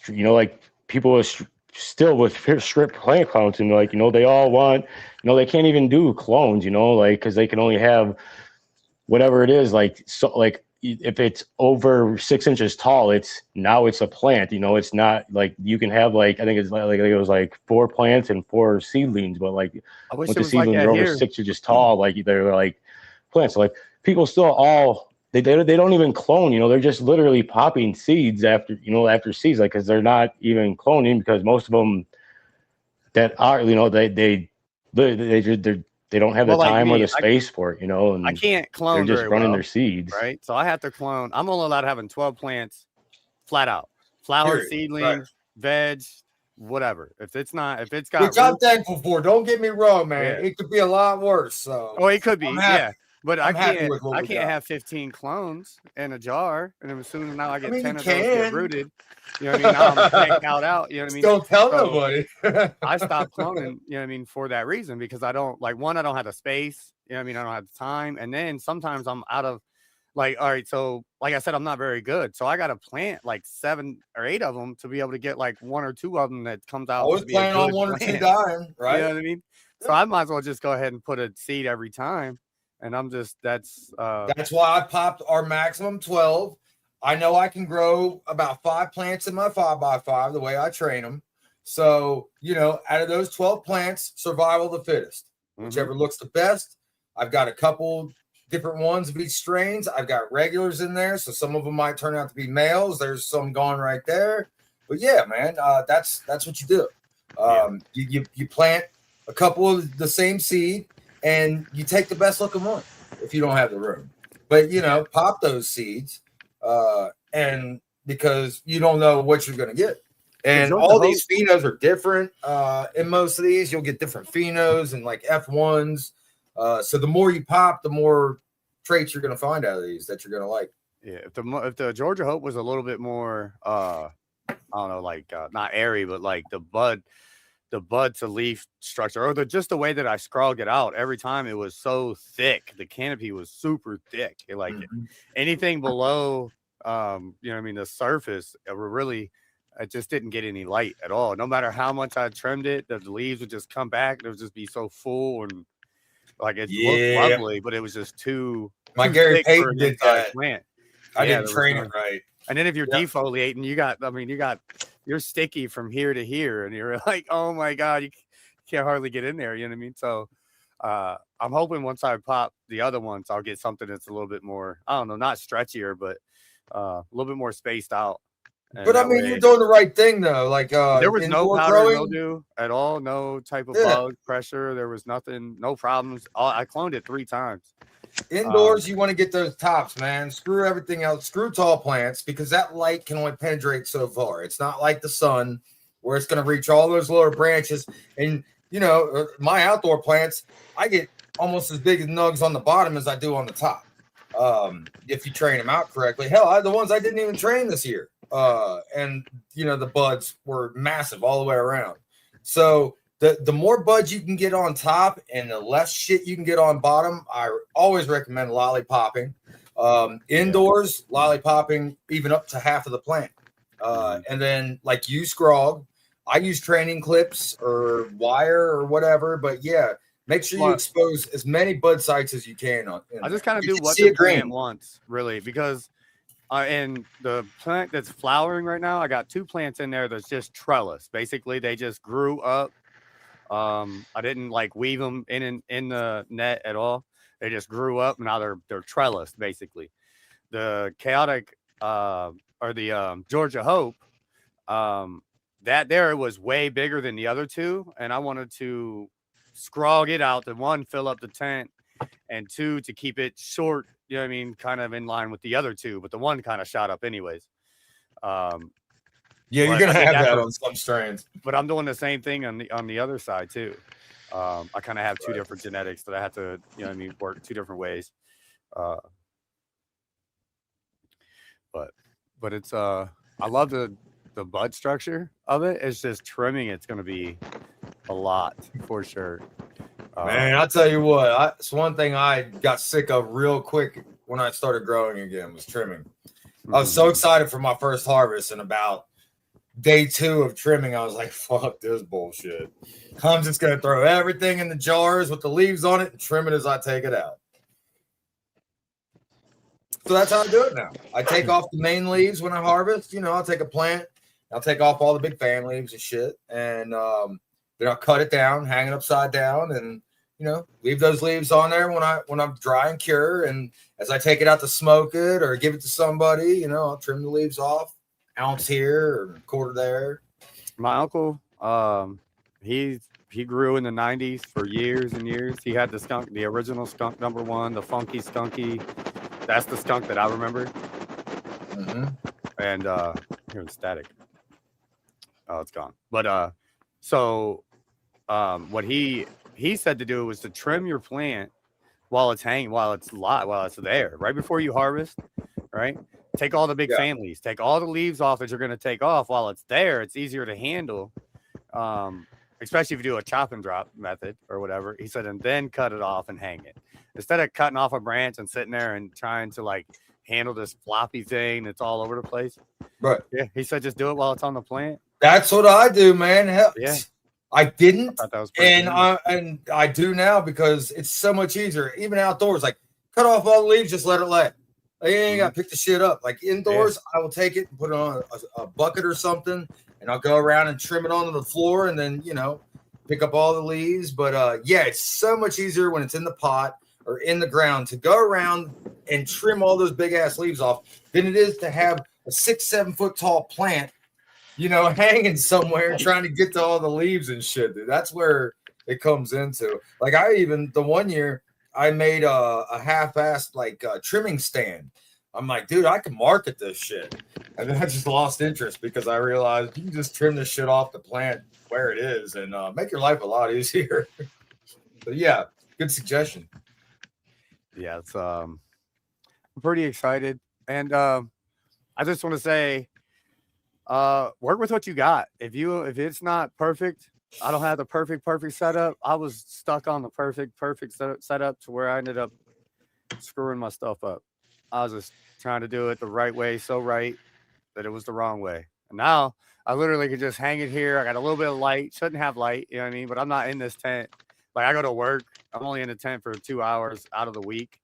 like people with still with strict plant counts, and like they all want, they can't even do clones, like because they can only have whatever it is, like, so like if it's over 6 inches tall, it's a plant, it's not like you can have like, I think it was like 4 plants and 4 seedlings, but like once the seedlings are over 6 inches tall, like they're like plants. So like people still they don't even clone, they're just literally popping seeds after seeds, like, because they're not even cloning, because most of them that are, they don't have the time or the space for it, and I can't clone. They're just running their seeds, right? So I have to clone. I'm only allowed having 12 plants, flat out, flower, seedlings, veg, whatever. If it's got, which I'm thankful for. Don't get me wrong, man. It could be a lot worse. So, it could be, But I can't have 15 clones in a jar, and as soon as now I get 10 of those get rooted. You know what I mean? Now I'm tanked out. You know what I mean? Don't tell nobody. I stopped cloning, you know what I mean, for that reason, because I don't like, one, I don't have the space, you know what I mean? I don't have the time. And then sometimes I'm out of like, all right, so like I said, I'm not very good. So I got to plant like 7 or 8 of them to be able to get like 1 or 2 of them that comes out. Always plan on 1 or 2 dying, right? You know what I mean? So I might as well just go ahead and put a seed every time. And I'm just, that's why I popped our maximum 12. I know I can grow about 5 plants in my 5x5 the way I train them. So, out of those 12 plants, survival of the fittest. Whichever looks the best, I've got a couple different ones of each strains. I've got regulars in there, so some of them might turn out to be males. There's some gone right there, but yeah, man, that's what you do. You plant a couple of the same seed, and you take the best looking one if you don't have the room. But pop those seeds, and because you don't know what you're going to get. And all these phenos are different. In most of these, you'll get different phenos and like F1s. So the more you pop, the more traits you're going to find out of these that you're going to like. Yeah, if the Georgia Hope was a little bit more, I don't know, like not airy, but like the bud to leaf structure, or just the way that I scrawled it out every time, it was so thick. The canopy was super thick. Anything below, the surface, it just didn't get any light at all. No matter how much I trimmed it, the leaves would just come back. It would just be so full and like it looked lovely, but it was just too. My too Gary thick Payton did that. Plant. I didn't train it right. And then if you're defoliating, you're sticky from here to here, and you're like, oh my God, you can't hardly get in there. You know what I mean? So I'm hoping once I pop the other ones, I'll get something that's a little bit more, I don't know, not stretchier, but a little bit more spaced out. But I mean, you're doing the right thing though. Like there was no powder mildew at all, no type of bug pressure. There was nothing, no problems. I cloned it 3 times. Indoors, you want to get those tops, man. Screw everything else. Screw tall plants because that light can only penetrate so far. It's not like the sun where it's going to reach all those lower branches. And my outdoor plants, I get almost as big as nugs on the bottom as I do on the top. If you train them out correctly. Hell, I had the ones I didn't even train this year. And the buds were massive all the way around. So the more buds you can get on top and the less shit you can get on bottom, I always recommend lollipopping. Indoors, lollipopping even up to half of the plant. And then like you scrog, I use training clips or wire or whatever, but yeah, make sure you expose as many bud sites as you can. I just kind of do what the plant wants, really, because and the plant that's flowering right now, I got 2 plants in there that's just trellis. Basically, they just grew up. I didn't like weave them in the net at all. They just grew up, and now they're trellis basically. The chaotic or the Georgia Hope, that there was way bigger than the other 2, and I wanted to scrog it out to 1, fill up the tent, and 2, to keep it short. You know what I mean? Kind of in line with the other 2, but the 1 kind of shot up anyways. Yeah, you're gonna have that on some strains. But I'm doing the same thing on the other side too. I kind of have 2 different genetics that I have to, work 2 different ways. But it's I love the bud structure of it. It's just trimming. It's going to be a lot for sure. Man, I'll tell you what. It's one thing I got sick of real quick when I started growing again was trimming. I was so excited for my first harvest, and about day 2 of trimming, I was like, fuck this bullshit. I'm just going to throw everything in the jars with the leaves on it and trim it as I take it out. So that's how I do it now. I take off the main leaves when I harvest. I'll take a plant. I'll take off all the big fan leaves and shit. And then I'll cut it down, hang it upside down, and leave those leaves on there when I'm dry and cure. And as I take it out to smoke it or give it to somebody, I'll trim the leaves off, ounce here or quarter there. My uncle, he grew in the 90s for years and years. He had the skunk, the original skunk #1, the funky skunky. That's the skunk that I remember. Mm-hmm. And here's static. Oh, it's gone. But so what he said to do was to trim your plant while it's hanging, while it's there, right before you harvest, right? Take all the big fan leaves, take all the leaves off that you're going to take off while it's there. It's easier to handle, especially if you do a chop and drop method or whatever. He said, and then cut it off and hang it. Instead of cutting off a branch and sitting there and trying to like handle this floppy thing that's all over the place. Right. Yeah. He said, just do it while it's on the plant. That's what I do, man. Hell, yeah. I didn't, and I do now because it's so much easier. Even outdoors, like cut off all the leaves, just let it lay. Like, you ain't got to pick the shit up. Like indoors, I will take it and put it on a bucket or something, and I'll go around and trim it onto the floor, and then pick up all the leaves. But yeah, it's so much easier when it's in the pot or in the ground to go around and trim all those big ass leaves off than it is to have a 6-7 foot tall plant, hanging somewhere trying to get to all the leaves and shit, dude. That's where it comes into. Like the one year I made a half-assed trimming stand. I'm like, dude, I can market this shit. And then I just lost interest because I realized you can just trim this shit off the plant where it is and make your life a lot easier. But yeah, good suggestion. Yeah, it's I'm pretty excited. And I just want to say, work with what you got. If it's not perfect, I don't have the perfect setup. I was stuck on the perfect setup to where I ended up screwing my stuff up. I was just trying to do it the right way, so right that it was the wrong way. And now I literally could just hang it here. I got a little bit of light. Shouldn't have light, you know what I mean? But I'm not in this tent. Like I go to work. I'm only in the tent for 2 hours out of the week,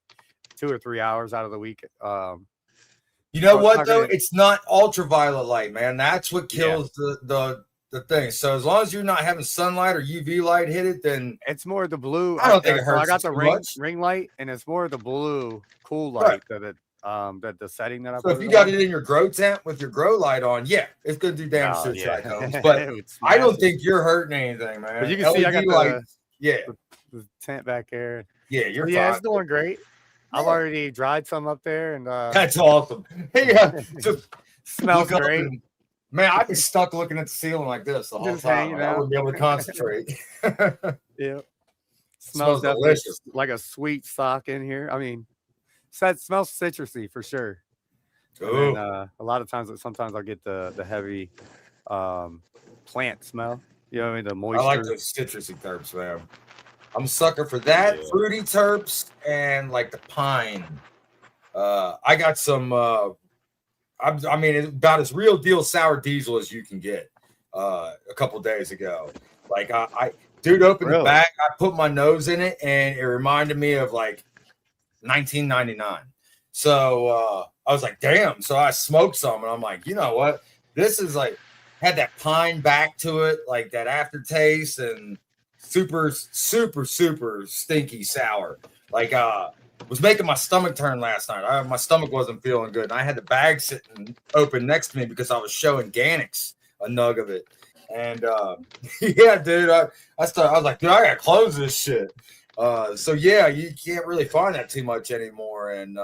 2 or 3 hours out of the week. You know what though? It's not ultraviolet light, man. That's what kills the thing. So as long as you're not having sunlight or UV light hit it, then it's more the blue. I don't think it hurts. I got the ring light, and it's more the blue cool light that the setting that I. So if you got it in your grow tent with your grow light on, it's gonna do damage to the trichomes. But I don't think you're hurting anything, man. But you can see I got the tent back there. Yeah, you're fine. Yeah, it's doing great. I've already dried some up there, and that's awesome. Yeah, just smells great. Man, I'd be stuck looking at the ceiling like this the whole time. I wouldn't be able to concentrate. Yeah, smells delicious, like a sweet sock in here. I mean, it smells citrusy for sure. And then, a lot of times, sometimes I'll get the heavy plant smell. You know what I mean? The moisture. I like those citrusy terps, man. I'm a sucker for that, fruity terps, and like the pine. I got some. I mean, it's about as real deal sour diesel as you can get. A couple days ago, like I opened the bag. I put my nose in it, and it reminded me of like 1999. So I was like, damn. So I smoked some, and I'm like, you know what? This is like had that pine back to it, like that aftertaste, and super, super, super stinky sour. Like was making my stomach turn last night. My stomach wasn't feeling good, and I had the bag sitting open next to me because I was showing Ganix a nug of it. And yeah, dude, I was like, dude, I gotta close this shit. So yeah, you can't really find that too much anymore. And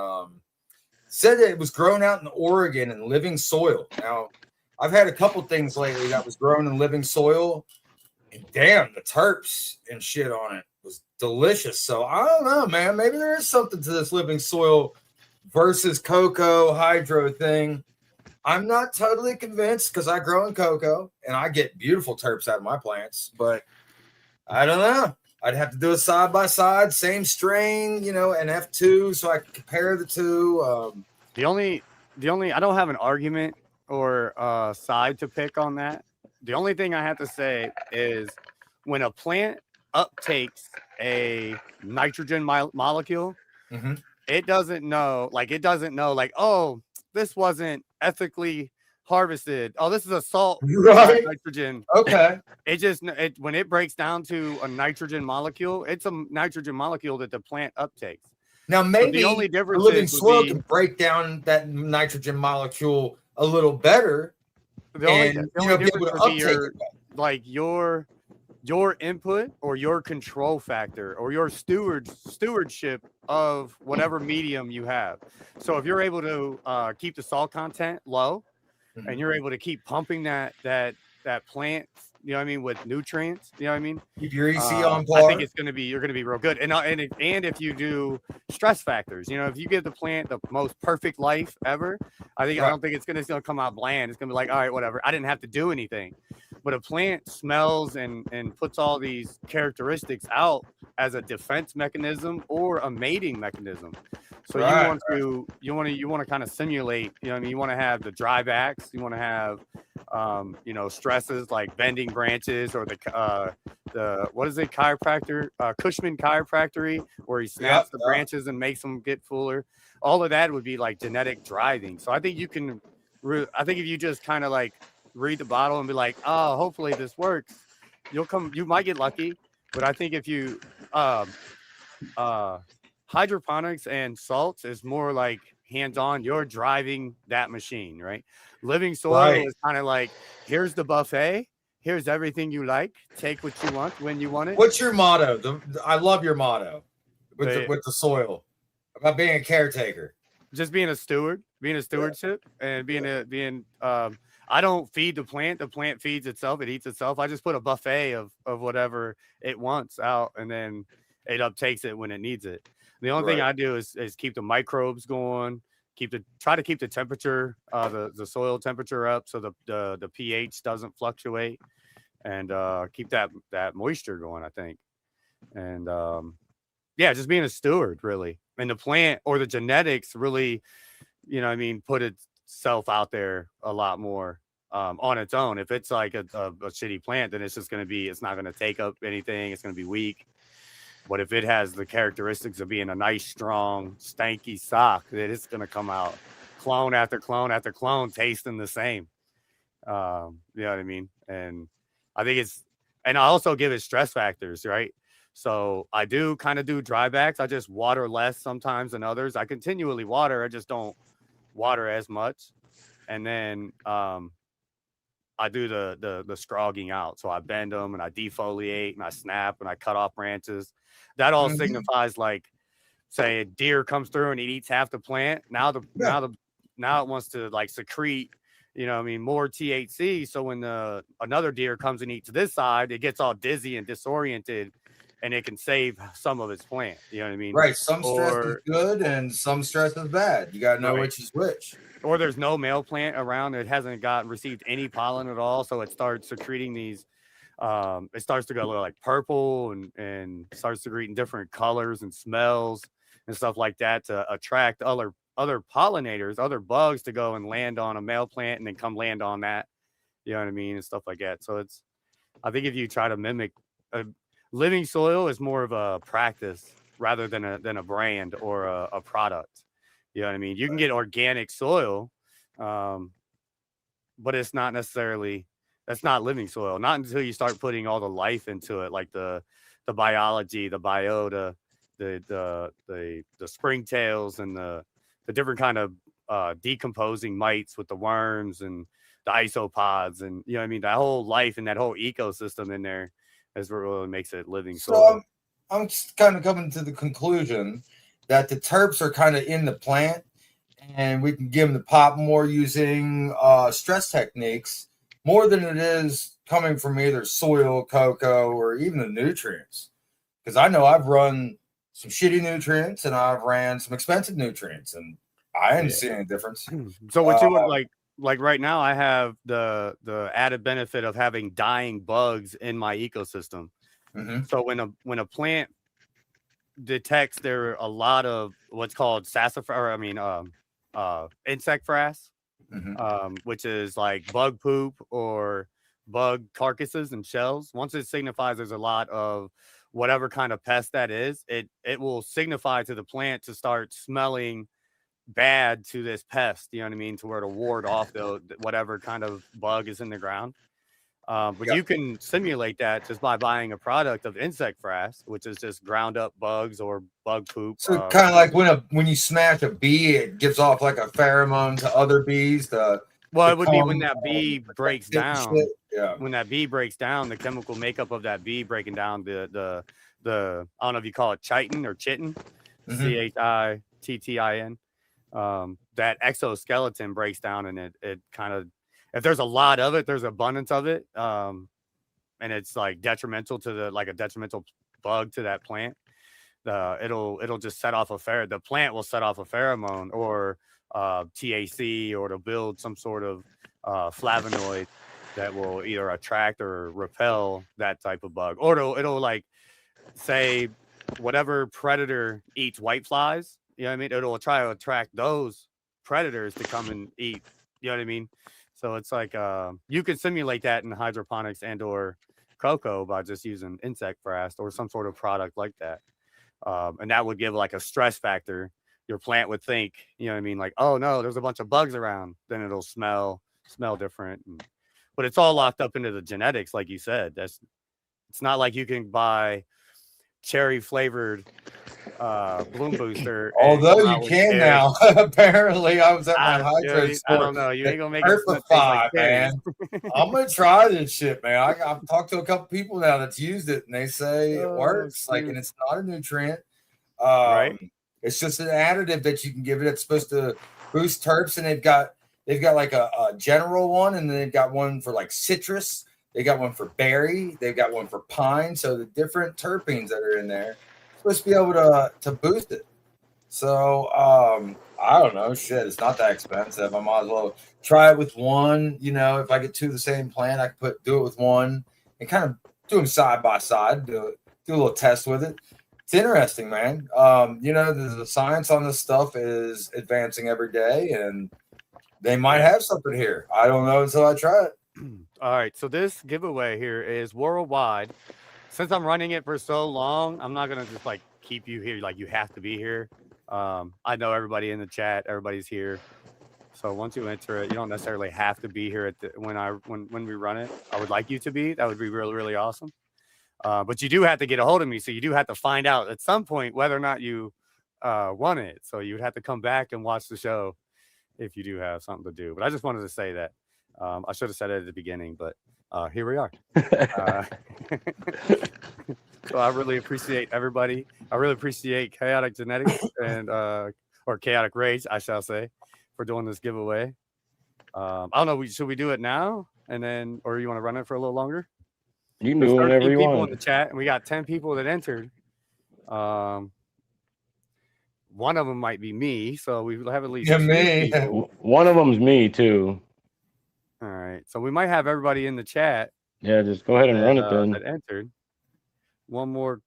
said that it was grown out in Oregon in living soil. Now, I've had a couple things lately that was grown in living soil, and damn, the terps and shit on it was delicious. So I don't know, man. Maybe there is something to this living soil versus cocoa hydro thing. I'm not totally convinced because I grow in cocoa and I get beautiful terps out of my plants, but I don't know. I'd have to do a side by side, same strain, an F2, so I can compare the two. The only I don't have an argument or side to pick on that. The only thing I have to say is when a plant uptakes a nitrogen molecule, it doesn't know, oh, this wasn't ethically harvested. Oh, this is a salt nitrogen. Okay. When it breaks down to a nitrogen molecule, it's a nitrogen molecule that the plant uptakes. Now, maybe the only difference living soil can break down that nitrogen molecule a little better. The only difference would be your input or your control factor or your stewardship of whatever medium you have. So if you're able to keep the salt content low, and you're able to keep pumping that plant, with nutrients, keep your EC on par. I think you're gonna be real good. And if you do stress factors, if you give the plant the most perfect life ever, I don't think it's gonna come out bland. It's gonna be like, all right, whatever. I didn't have to do anything. But a plant smells and puts all these characteristics out as a defense mechanism or a mating mechanism. So you want to kind of simulate, you want to have the drybacks, you want to have stresses like bending branches or the what is it, chiropractor, Cushman chiropractory, where he snaps the branches and makes them get fuller. All of that would be like genetic driving. So I think you can, if you just kind of like read the bottle and be like, oh, hopefully this works, you might get lucky. But I think if you hydroponics and salts is more like hands-on. You're driving that machine, right? Living soil Right. is kind of like, here's the buffet, here's everything you like, take what you want when you want it. What's your motto? I love your motto But with the soil about being a caretaker. just being a steward, being a stewardship, and being I don't feed the plant feeds itself, it eats itself. I just put a buffet of whatever it wants out, and then it uptakes it when it needs it. The only thing Right. I do is keep the microbes going, try to keep the temperature, the soil temperature up, so the pH doesn't fluctuate, and keep that moisture going, I think. And yeah, just being a steward, really. And the plant or the genetics really, put itself out there a lot more on its own. If it's like a shitty plant, then it's not going to take up anything. It's going to be weak. But if it has the characteristics of being a nice, strong, stanky sock, then it's going to come out clone after clone after clone, tasting the same. You know what I mean? And I think and I also give it stress factors, right? So I do kind of do drybacks. I just water less sometimes than others. I continually water. I just don't water as much. And then I do the scrogging out. So I bend them and I defoliate and I snap and I cut off branches. That all signifies, like, say a deer comes through and it eats half the plant. Now it wants to like secrete, more THC. So when another deer comes and eats this side, it gets all dizzy and disoriented, and it can save some of its plant. You know what I mean? Right. Some stress is good and some stress is bad. You got to know which is which. Or there's no male plant around. It hasn't received any pollen at all. So it starts secreting these. It starts to go a little like purple and starts secreting different colors and smells and stuff like that to attract other pollinators, other bugs to go and land on a male plant and then come land on that. You know what I mean? And stuff like that. So I think if you try to mimic living soil is more of a practice rather than a brand or a product. You know what I mean? You can get organic soil, but it's not necessarily, that's not living soil. Not until you start putting all the life into it, like the biology, the biota, the springtails, and the different kind of decomposing mites with the worms and the isopods, and you know what I mean, that whole life and that whole ecosystem in there is what really makes it living soil. So I'm kind of coming to the conclusion that the terps are kind of in the plant, and we can give them the pop more using stress techniques more than it is coming from either soil, cocoa, or even the nutrients. Because I know I've run some shitty nutrients and I've ran some expensive nutrients, and I didn't see any difference. So what you would like right now, I have the added benefit of having dying bugs in my ecosystem. So when a plant detects there are a lot of what's called sassafras, insect frass, which is like bug poop or bug carcasses and shells. Once it signifies there's a lot of whatever kind of pest that is, it will signify to the plant to start smelling bad to this pest, you know what I mean, to where to ward off the whatever kind of bug is in the ground. But you can simulate that just by buying a product of insect frass, which is just ground up bugs or bug poop. So kind of like when you smash a bee, it gives off like a pheromone to other bees. It would be when that bee breaks down. Yeah. When that bee breaks down, the chemical makeup of that bee breaking down the I don't know if you call it chitin or chitin, CHITTIN. That exoskeleton breaks down, and it kind of, if there's a lot of it, there's abundance of it, and it's like detrimental to a detrimental bug to that plant. It'll just set off the plant will set off a pheromone or THC, or to build some sort of flavonoid that will either attract or repel that type of bug, or it'll like, say, whatever predator eats whiteflies, you know what I mean, it'll try to attract those predators to come and eat, you know what I mean. So it's like you can simulate that in hydroponics and or cocoa by just using insect frass or some sort of product like that, and that would give like a stress factor. Your plant would think, you know what I mean, like, oh no, there's a bunch of bugs around, then it'll smell different. But it's all locked up into the genetics, like you said. It's not like you can buy cherry flavored bloom booster. and Although come you out with can cherry. now. Apparently, I was at my I hydro store. don't know. You ain't gonna make it taste Perfify, like cherry. man. I'm gonna try this shit, man. I've talked to a couple people now that's used it, and they say it works. Like, and it's not a nutrient. Right. It's just an additive that you can give it. It's supposed to boost terps, and they've got like a general one, and then they've got one for like citrus. They got one for berry. They've got one for pine. So the different terpenes that are in there supposed to be able to boost it. So I don't know. Shit, it's not that expensive. I might as well try it with one. You know, if I get two of the same plant, I can do it with one and kind of do them side by side. Do a little test with it. It's interesting, man. You know, the science on this stuff is advancing every day, and they might have something here. I don't know until I try it. All right. So this giveaway here is worldwide. Since I'm running it for so long, I'm not gonna just like keep you here. Like you have to be here. I know everybody in the chat. Everybody's here. So once you enter it, you don't necessarily have to be here at when we run it. I would like you to be. That would be really, really awesome. But you do have to get a hold of me. So you do have to find out at some point whether or not you won it. So you would have to come back and watch the show if you do have something to do. But I just wanted to say that. I should have said it at the beginning, but here we are. So I really appreciate everybody. I really appreciate Chaotic Genetics and or Chaotic Rage, I shall say, for doing this giveaway. I don't know. Should we do it now and then, or you want to run it for a little longer? You can do whatever you people want. in the chat, and we got 10 people that entered. One of them might be me, so we have at least me. People. One of them's me too. All right, so we might have everybody in the chat. Yeah, just go ahead and run it then. That entered. One more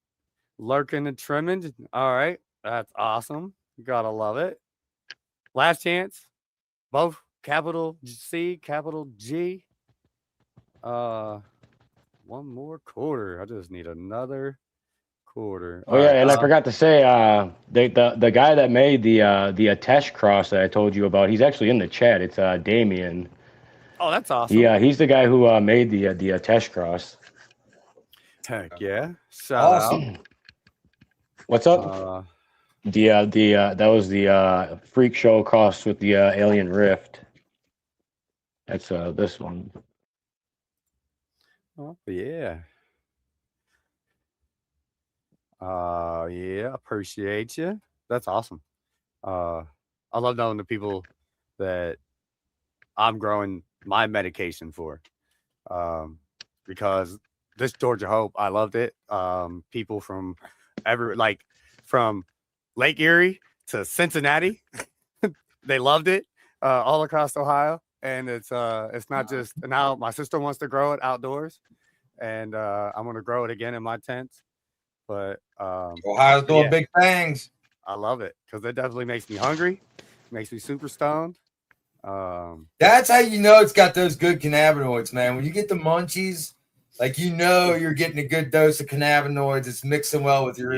lurking and trimming. All right, that's awesome. Gotta love it. Last chance. Both capital C, capital G. One more quarter. I just need another quarter. Oh yeah, and I forgot to say, the guy that made the Atesh cross that I told you about, he's actually in the chat. It's Damien. Oh, that's awesome. Yeah, he's the guy who made the Atesh cross. Heck yeah! Shout out. What's up? That was the Freak Show cross with the Alien Rift. That's this one. Oh yeah. Yeah, appreciate you. That's awesome. I love knowing the people that I'm growing my medication for. Because this Georgia Hope, I loved it. People from from Lake Erie to Cincinnati, they loved it. All across Ohio. And it's not just now. My sister wants to grow it outdoors, and I'm gonna grow it again in my tent. But Ohio's doing big things. I love it because it definitely makes me hungry, makes me super stoned. That's how you know it's got those good cannabinoids, man. When you get the munchies, like you're getting a good dose of cannabinoids. It's mixing well with your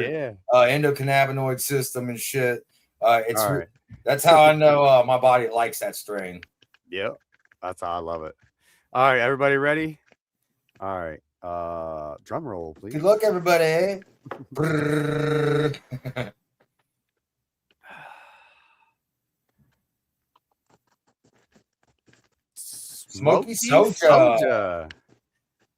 endocannabinoid system and shit. That's how I know my body likes that strain. Yep, that's how I love it. All right, everybody ready? All right, drum roll, please. Good luck, everybody. Smoky Soja.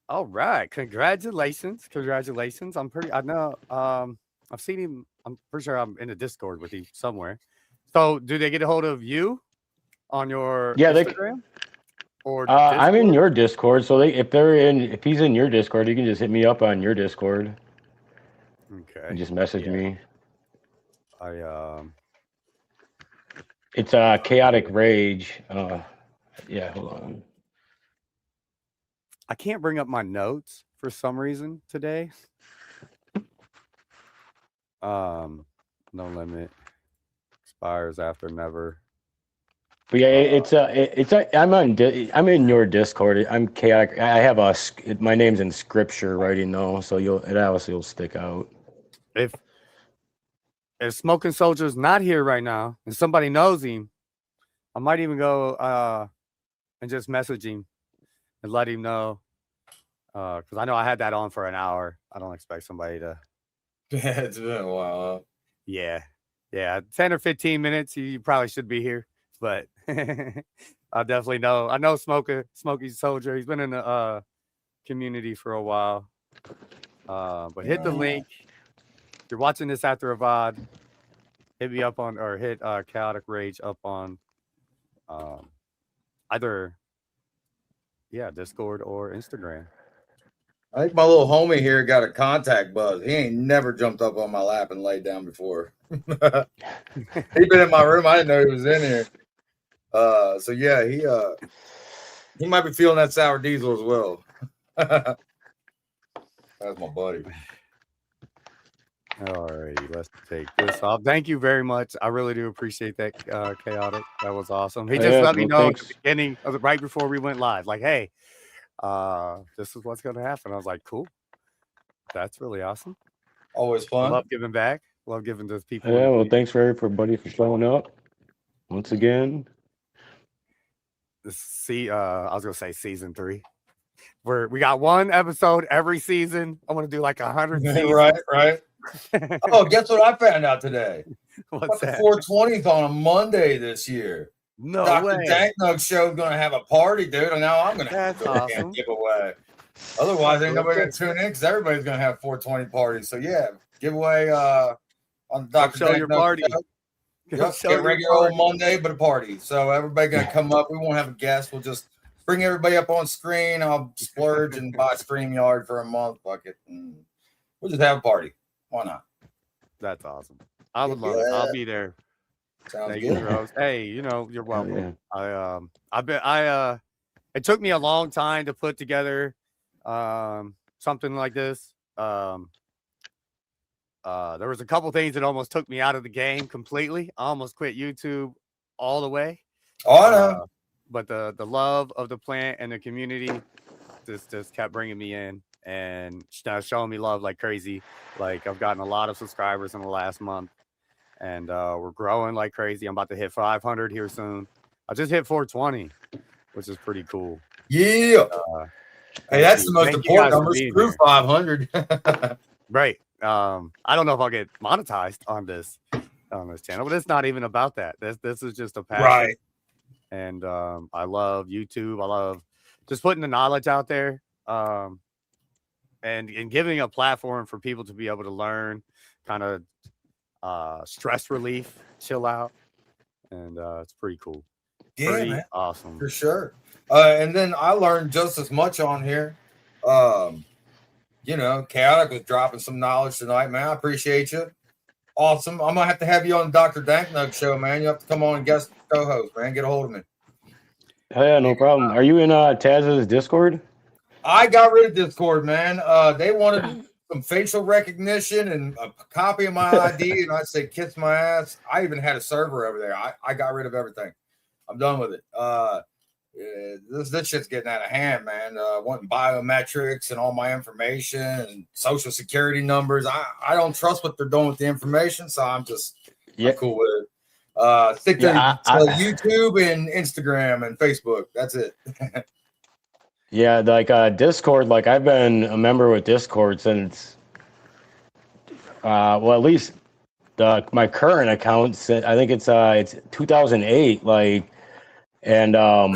All right, congratulations. I know. I've seen him. I'm pretty sure I'm in the Discord with him somewhere. So, do they get a hold of you on your Instagram? Or I'm in your Discord, so if he's in your Discord, you can just hit me up on your Discord. Okay. And just message me. It's Chaotic Rage. Yeah, hold on. I can't bring up my notes for some reason today. No limit expires after never. But yeah, I'm in your Discord. I'm Chaotic. I have my name's in scripture writing though, so it obviously will stick out. If Smoking Soldier's not here right now and somebody knows him, I might even go and just message him and let him know. Because I know I had that on for an hour. I don't expect somebody to. Yeah, it's been a while. Yeah. Yeah. 10 or 15 minutes. You probably should be here. But I definitely know. I know Smokey Soldier. He's been in the community for a while. But hit the link. If you're watching this after a VOD, hit me up on or hit Chaotic Rage up on either Discord or Instagram. I think my little homie here got a contact buzz. He ain't never jumped up on my lap and laid down before. He been in my room. I didn't know he was in here. So yeah, he might be feeling that sour diesel as well. That's my buddy. Alrighty, let's take this off. Thank you very much. I really do appreciate that, Chaotic. That was awesome. He just let me know at the beginning of right before we went live, like, hey, this is what's gonna happen. I was like, cool. That's really awesome. Always fun. I love giving back. Love giving to people. Yeah, well, thanks for everybody for showing up once again. I was gonna say season 3. We got one episode every season. I want to do like 100 seasons. Right. Oh, guess what I found out today? What's that? 420th on a Monday this year. No Dr. way. Danknug show is gonna have a party, dude, and now I'm gonna have to awesome. giveaway. Otherwise, ain't nobody gonna tune in because everybody's gonna have 420 parties. So yeah, giveaway on Dr. Show your party. Yep, get regular old Monday, but a party. So everybody gonna come up. We won't have a guest. We'll just bring everybody up on screen. I'll splurge and buy StreamYard for a month. Fuck it. And we'll just have a party. Why not? That's awesome. I would love it. I'll be there. Sounds Thank good. you, Rose. Hey, you're welcome. Yeah. It took me a long time to put together something like this. There was a couple things that almost took me out of the game completely. I almost quit YouTube all the way. Oh, I know. But the love of the plant and the community just kept bringing me in and showing me love like crazy. Like I've gotten a lot of subscribers in the last month, and we're growing like crazy. I'm about to hit 500 here soon. I just hit 420, which is pretty cool. Yeah. Hey, that's the most important number. Screw 500. Right. I don't know if I'll get monetized on this channel, but it's not even about that. This is just a passion. Right. And I love YouTube. I love just putting the knowledge out there, and giving a platform for people to be able to learn, kind of stress relief, chill out, and it's pretty cool. Yeah, pretty man. Awesome for sure. And then I learned just as much on here. Chaotic was dropping some knowledge tonight, man. I appreciate you. Awesome. I'm gonna have you on the Dr. Danknug show, man. You have to come on and guest co-host, man. Get a hold of me. Oh, yeah, no problem. Are you in Taz's Discord? I got rid of Discord, man. They wanted some facial recognition and a copy of my ID, and I said, kiss my ass. I even had a server over there. I got rid of everything. I'm done with it. This shit's getting out of hand, man. Wanting biometrics and all my information and social security numbers. I don't trust what they're doing with the information, so I'm cool with it. Stick to YouTube and Instagram and Facebook. That's it. Yeah, like Discord, like I've been a member with Discord since at least my current account, I think it's 2008, like, and I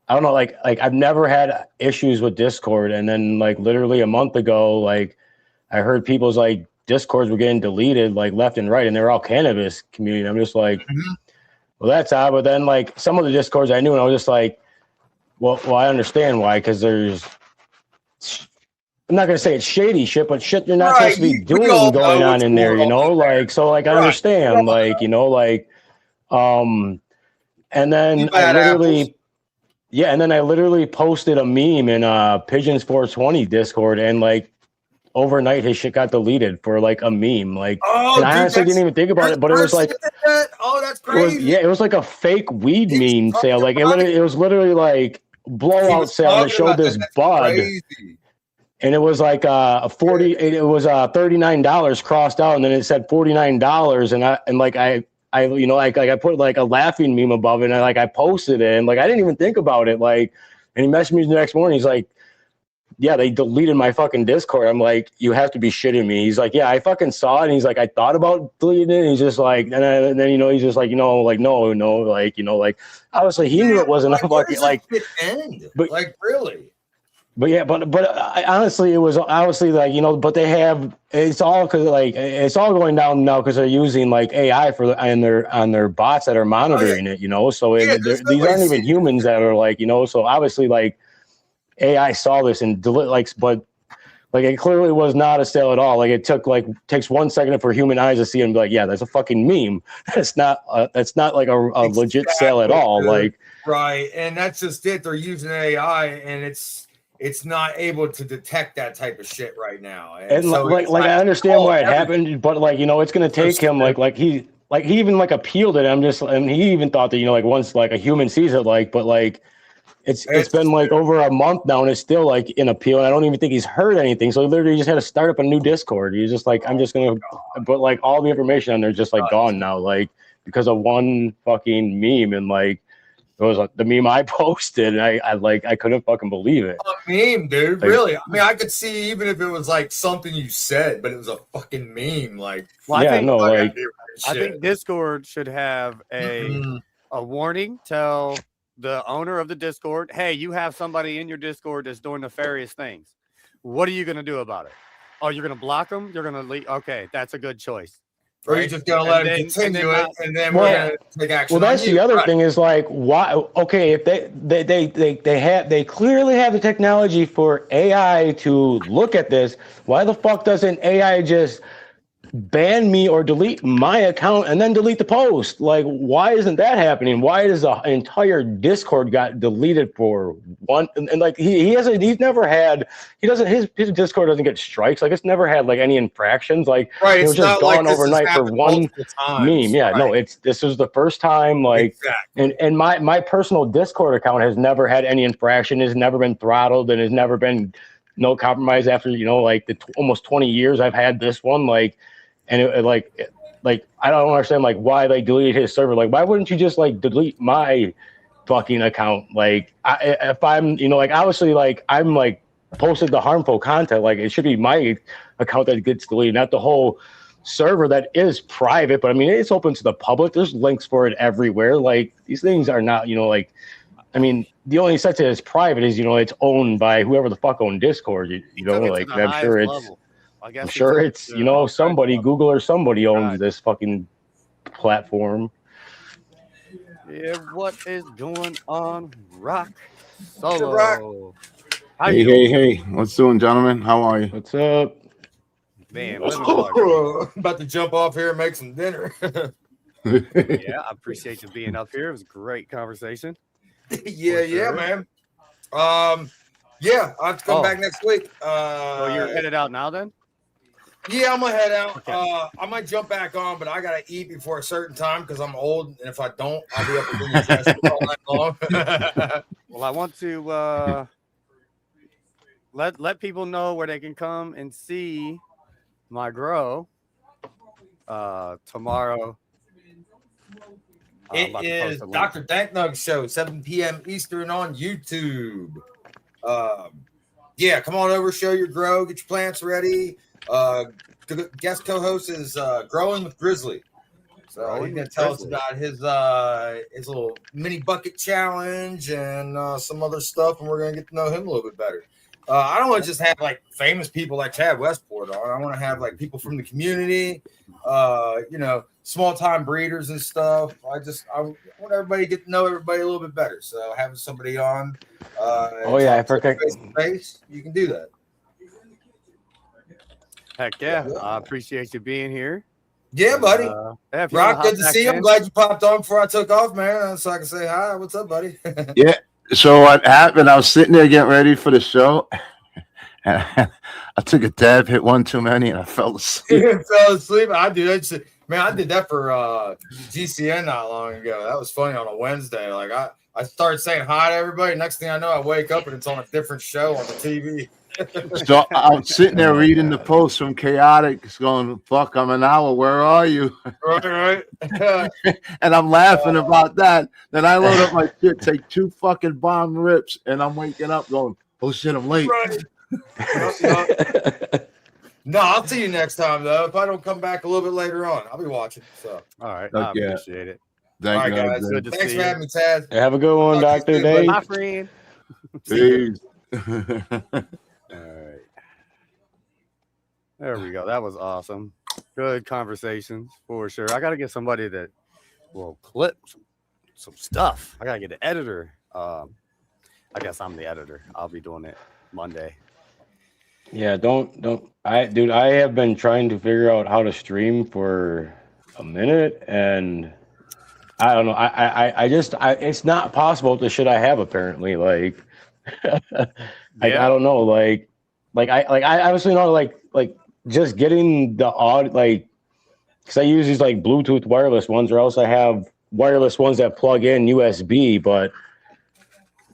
don't know, like I've never had issues with Discord, and then like literally a month ago, like I heard people's like Discords were getting deleted like left and right, and they're all cannabis community. I'm just like, well, that's odd. But then like some of the Discords I knew, and I was just like, well, I understand why, because there's, I'm not gonna say it's shady shit, but shit you're not supposed to be doing going on in there, like, so like I understand, like, like, and then I literally posted a meme in Pigeons 420 Discord, and like overnight his shit got deleted for like a meme, like, and I honestly didn't even think about it, but it was like, that's crazy. It was like a fake weed meme sale, like it was literally like blowout sale, and it showed this bud, and it was like a $39 crossed out, and then it said $49, and I put like a laughing meme above it, and I posted it, and like I didn't even think about it, like, and he messaged me the next morning, he's like, they deleted my fucking Discord. I'm like, you have to be shitting me. He's like, yeah, I fucking saw it. And he's like, I thought about deleting it. And he's just like, and then, he's just like, no, like, obviously he knew it wasn't a fucking, like, end. But, like, really? But yeah, but honestly, it was obviously like, but they have, it's all because like it's all going down now because they're using like AI on their bots that are monitoring it, so these aren't even humans that are like, so obviously like AI saw this and but like it clearly was not a sale at all. Like it takes 1 second for human eyes to see it and be like, yeah, that's a fucking meme. That's not like a legit sale at all. Like, right. And that's just it. They're using AI and it's not able to detect that type of shit right now. And so like I understand why it happened, but like, it's going to take him he even like appealed it. And he even thought that, like once like a human sees it, like, but like it's been like over a month now and it's still like in appeal. And I don't even think he's heard anything. So he literally just had to start up a new Discord. He's just like, I'm just going to put like all the information on there just like gone now, like because of one fucking meme. And like, it was like the meme I posted, and I couldn't fucking believe it. A meme, dude. Like, really? I mean, I could see even if it was like something you said, but it was a fucking meme. Like, well, I think Discord should have a warning. Tell the owner of the Discord, hey, you have somebody in your Discord that's doing nefarious things. What are you going to do about it? Oh, you're going to block them? You're going to leave? Okay, that's a good choice. Or you're just gonna let him continue it, and then we're gonna take action. Well, that's the other thing is like, why? Okay, if they clearly have the technology for AI to look at this, why the fuck doesn't AI just ban me or delete my account and then delete the post? Like, why isn't that happening? Why does the entire Discord got deleted for one? And like he's never had, his Discord doesn't get strikes. Like it's never had like any infractions. Like right, it was just gone overnight for one meme. Yeah, no, this was the first time. Like, and my personal Discord account has never had any infraction. Has never been throttled and has never been no compromise after like the almost 20 years I've had this one. Like. And like I don't understand like why they deleted his server. Like why wouldn't you just like delete my fucking account? Like if I'm like obviously like I'm like posted the harmful content. Like it should be my account that gets deleted, not the whole server that is private. But I mean it's open to the public. There's links for it everywhere. Like these things are not like. I mean the only such that it's private is it's owned by whoever the fuck owned Discord. Like I'm sure it's. Level. I'm sure it's somebody, Google or somebody owns this fucking platform. Yeah, what is going on, Rock Solo? Rock. Hey, what's doing, gentlemen? How are you? What's up? Man, about to jump off here and make some dinner. Yeah, I appreciate you being up here. It was a great conversation. Yeah, man. Yeah, I'll have to come back next week. So you're headed out now then? Yeah, I'm gonna head out. Okay. I might jump back on, but I gotta eat before a certain time because I'm old, and if I don't, I'll be up in the chest all night long. Well, I want to let people know where they can come and see my grow tomorrow. It is Dr. Danknug Show, 7 p.m. Eastern on YouTube. Yeah, come on over, show your grow, get your plants ready. Guest co-host is Growing with Grizzly. So he's gonna tell us about his little mini bucket challenge and some other stuff, and we're gonna get to know him a little bit better. I don't want to just have like famous people like Chad Westport on. I want to have like people from the community, small time breeders and stuff. I want everybody to get to know everybody a little bit better. So having somebody on, I forgot. Face, you can do that. Heck yeah. I appreciate you being here. Yeah, buddy. Rock, good to see you. I'm glad you popped on before I took off, man, so I can say hi. What's up, buddy? Yeah. So what happened? I was sitting there getting ready for the show, and I took a dab, hit one too many, and I fell asleep. Fell asleep. I did that for GCN not long ago. That was funny on a Wednesday. Like I started saying hi to everybody. Next thing I know, I wake up and it's on a different show on the TV. So I'm sitting there reading the post from Chaotic. It's going, fuck, I'm an hour. Where are you? Right. And I'm laughing about that. Then I load up my shit, take 2 fucking bomb rips, and I'm waking up going, oh shit, I'm late. Right. No, I'll see you next time though. If I don't come back a little bit later on, I'll be watching. So, All right, Look, I yeah. appreciate it. Thank all you, right, guys. Good to Thanks see for you. having me, Taz. Have a good one, Talk to you Dr. soon, buddy. Dave. My friend. Peace. All right. There we go. That was awesome. Good conversations for sure. I got to get somebody that will clip some stuff. I got to get an editor. I guess I'm the editor. I'll be doing it Monday. Yeah, dude, I have been trying to figure out how to stream for a minute, and I don't know. It's not possible with the shit I have apparently. Like, I don't know. Like I obviously know like just getting the audio, like, because I use these like Bluetooth wireless ones, or else I have wireless ones that plug in USB. But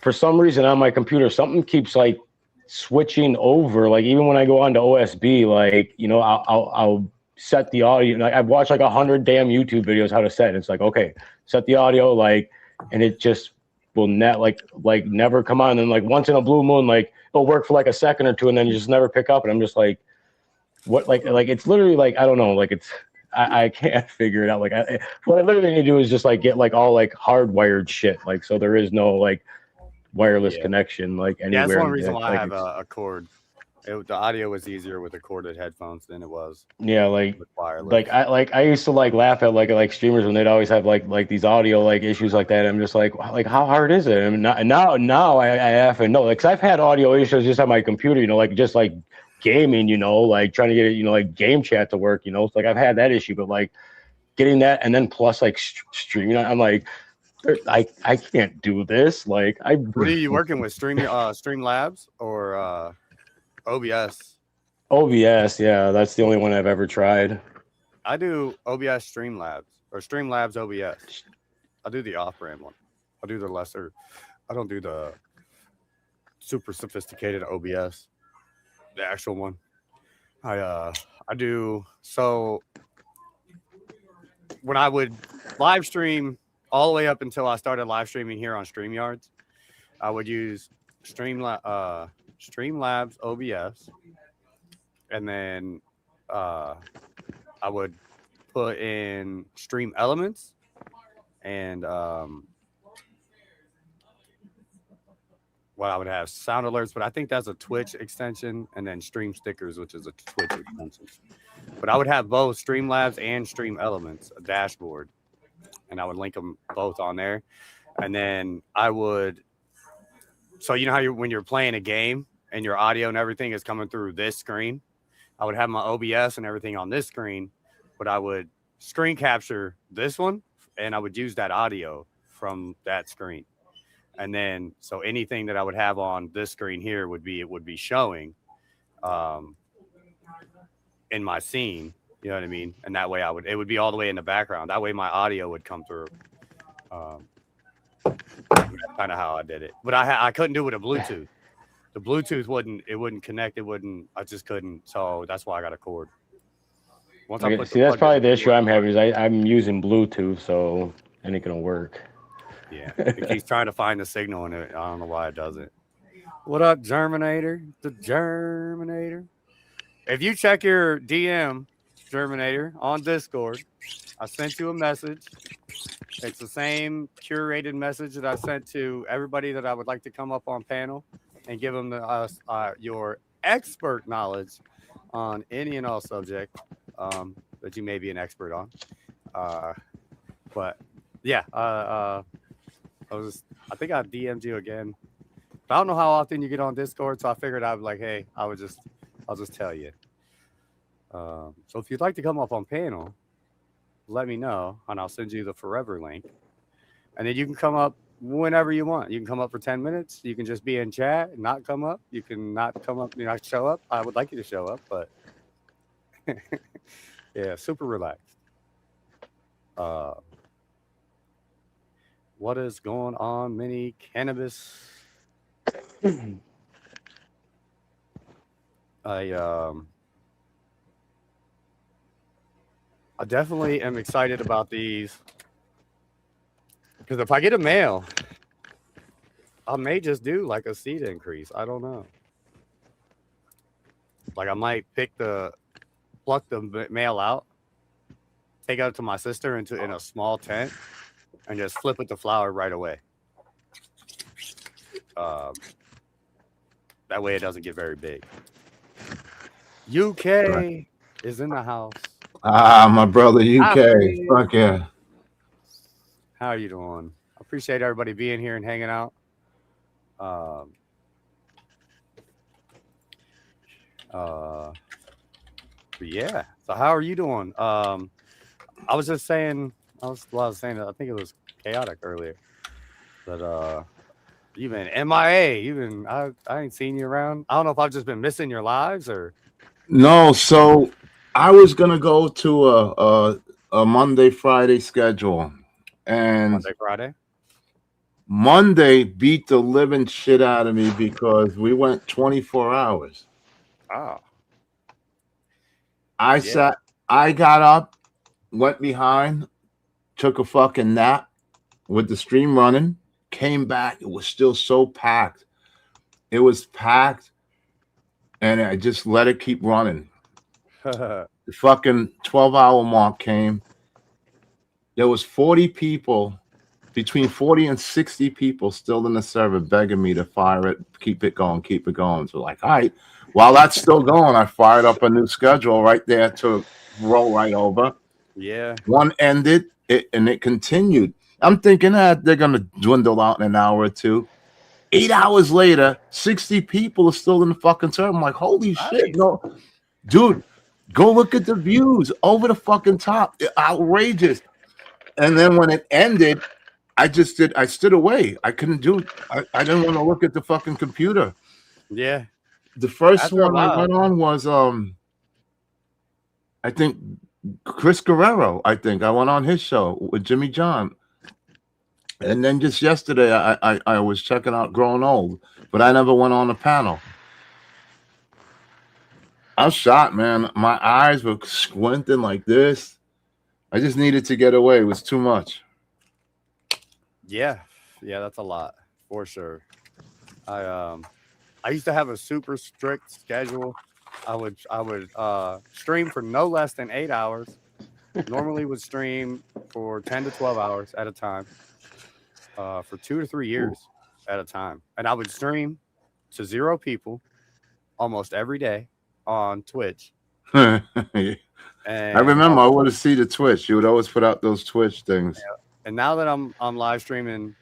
for some reason on my computer, something keeps like switching over. Like even when I go on to OSB, like, you know, I'll set the audio. Like I've watched like 100 damn YouTube videos how to set it. It's like, okay, set the audio, like, and it just will like never come on. And like once in a blue moon, like it'll work for like a second or two, and then you just never pick up. And I'm just like, what? Like it's literally like, I don't know. Like I can't figure it out. Like what I literally need to do is just like get like all like hardwired shit. Like, so there is no like wireless connection like anywhere. Yeah, that's one reason why I have a cord. The audio was easier with the corded headphones than it was. Yeah, like with wireless. I used to like laugh at like streamers when they'd always have like these audio like issues like that. I'm just like how hard is it? I mean, now I have to know, like, 'cause I've had audio issues just on my computer, you know, like just like gaming, you know, like trying to get it, you know, like game chat to work, you know. It's like I've had that issue, but like getting that and then plus like streaming, I'm like, I can't do this. Like what are you working with? Streamlabs or OBS? OBS, yeah, that's the only one I've ever tried. I do OBS Streamlabs or Streamlabs OBS. I do the off-brand one. I do the lesser. I don't do the super sophisticated OBS, the actual one. I do. So when I would live stream all the way up until I started live streaming here on StreamYards, I would use Streamlabs OBS, and then I would put in Stream Elements and I would have sound alerts, but I think that's a Twitch extension, and then Stream Stickers, which is a Twitch extension. But I would have both Streamlabs and Stream Elements, a dashboard, and I would link them both on there. And then I would, so you know how when you're playing a game and your audio and everything is coming through this screen, I would have my OBS and everything on this screen, but I would screen capture this one, and I would use that audio from that screen. And then, so anything that I would have on this screen here would be showing in my scene, you know what I mean? And that way it would be all the way in the background. That way my audio would come through. That's kind of how I did it. But I couldn't do it with a Bluetooth. The Bluetooth wouldn't connect. I just couldn't. So that's why I got a cord. See, that's probably the issue I'm having, is I'm using Bluetooth, so it ain't gonna work. Yeah, it keeps trying to find the signal in it. I don't know why it doesn't. What up, Germinator? The Germinator. If you check your DM, Germinator, on Discord, I sent you a message. It's the same curated message that I sent to everybody that I would like to come up on panel and give them your expert knowledge on any and all subject that you may be an expert on. But yeah, I think I DM'd you again. But I don't know how often you get on Discord, so I figured I would hey, I'll just tell you. So if you'd like to come up on panel, let me know, and I'll send you the forever link. And then you can come up whenever you want. You can come up for 10 minutes. You can just be in chat and not come up. You can not come up, not show up. I would like you to show up, but yeah, super relaxed. What is going on, Mini Cannabis? I definitely am excited about these, because if I get a mail, I may just do like a seed increase. I don't know. Like I might pluck the mail out, take it out to my sister in a small tent, and just flip it to flower right away. Um, that way it doesn't get very big. UK is in the house. My brother Hi, UK. Fred. Fuck yeah. How are you doing? I appreciate everybody being here and hanging out. But yeah. So how are you doing? I was just saying. I was saying that I think it was chaotic earlier. But you've been MIA. I ain't seen you around. I don't know if I've just been missing your lives or No, so I was gonna go to a Monday Friday schedule, and Monday, Friday. Monday beat the living shit out of me because we went 24 hours. Oh, I got up, went behind, took a fucking nap with the stream running, came back. It was still so packed. It was packed, and I just let it keep running. The fucking 12-hour mark came. There was 40 people, between 40 and 60 people still in the server begging me to fire it, keep it going, keep it going. So like, all right, while that's still going, I fired up a new schedule right there to roll right over. yeah. One ended, and it continued. I'm thinking that they're going to dwindle out in an hour or two. 8 hours later, 60 people are still in the fucking server. I'm like, holy shit, no. Dude, go look at the views over the fucking top. Outrageous. And then when it ended, I stood away. I couldn't do it. I didn't want to look at the fucking computer. Yeah. The first After a one I while. went on was I think Chris Guerrero. I think I went on his show with Jimmy John. And then just yesterday I was checking out Growing Old, but I never went on the panel. I was shocked, man. My eyes were squinting like this. I just needed to get away. It was too much. Yeah, that's a lot for sure. I used to have a super strict schedule. I would stream for no less than 8 hours. Normally would stream for 10 to 12 hours at a time, for 2 to 3 years at a time, and I would stream to 0 people almost every day on Twitch. I And remember I would see the Twitch. You would always put out those Twitch things. Yeah. And now that I'm live streaming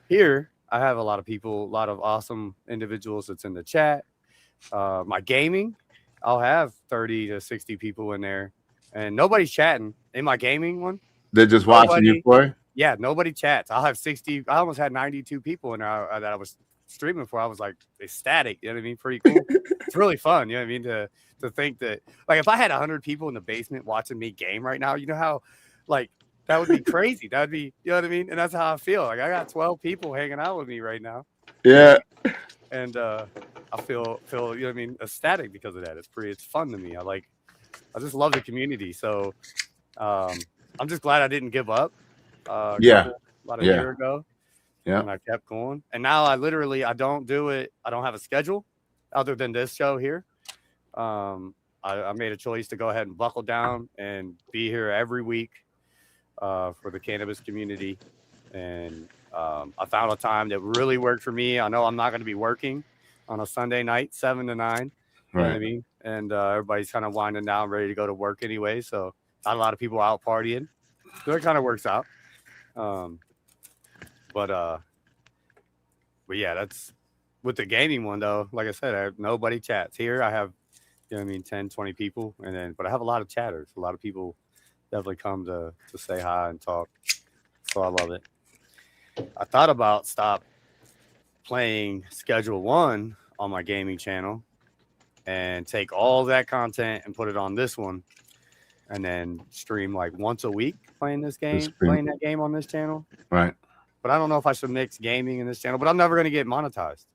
here, I have a lot of people, a lot of awesome individuals that's in the chat. My gaming, I'll have 30 to 60 people in there, and nobody's chatting in my gaming one. They're just watching you play? Yeah, nobody chats. I'll have 60. I almost had 92 people in there that I was streaming for. I was like ecstatic. You know what I mean? Pretty cool. It's really fun. You know what I mean? To think that, like, if I had 100 people in the basement watching me game right now, you know how, like, that would be crazy. That would be, you know what I mean? And that's how I feel. Like, I got 12 people hanging out with me right now. Yeah. And I feel, you know what I mean, ecstatic because of that. It's fun to me. I just love the community. So I'm just glad I didn't give up. About a year ago. Yeah. And I kept going. And now I don't do it. I don't have a schedule other than this show here. I made a choice to go ahead and buckle down and be here every week for the cannabis community. And I found a time that really worked for me. I know I'm not going to be working on a Sunday night, 7 to 9. You know what I mean? And everybody's kind of winding down, ready to go to work anyway. So not a lot of people out partying. So it kind of works out. But yeah, that's with the gaming one though. Like I said, nobody chats here. I have, you know what I mean, 10, 20 people, but I have a lot of chatters. A lot of people definitely come to say hi and talk. So I love it. I thought about stop playing Schedule 1 on my gaming channel and take all that content and put it on this one, and then stream like once a week playing that game on this channel. Right. But I don't know if I should mix gaming in this channel, but I'm never going to get monetized.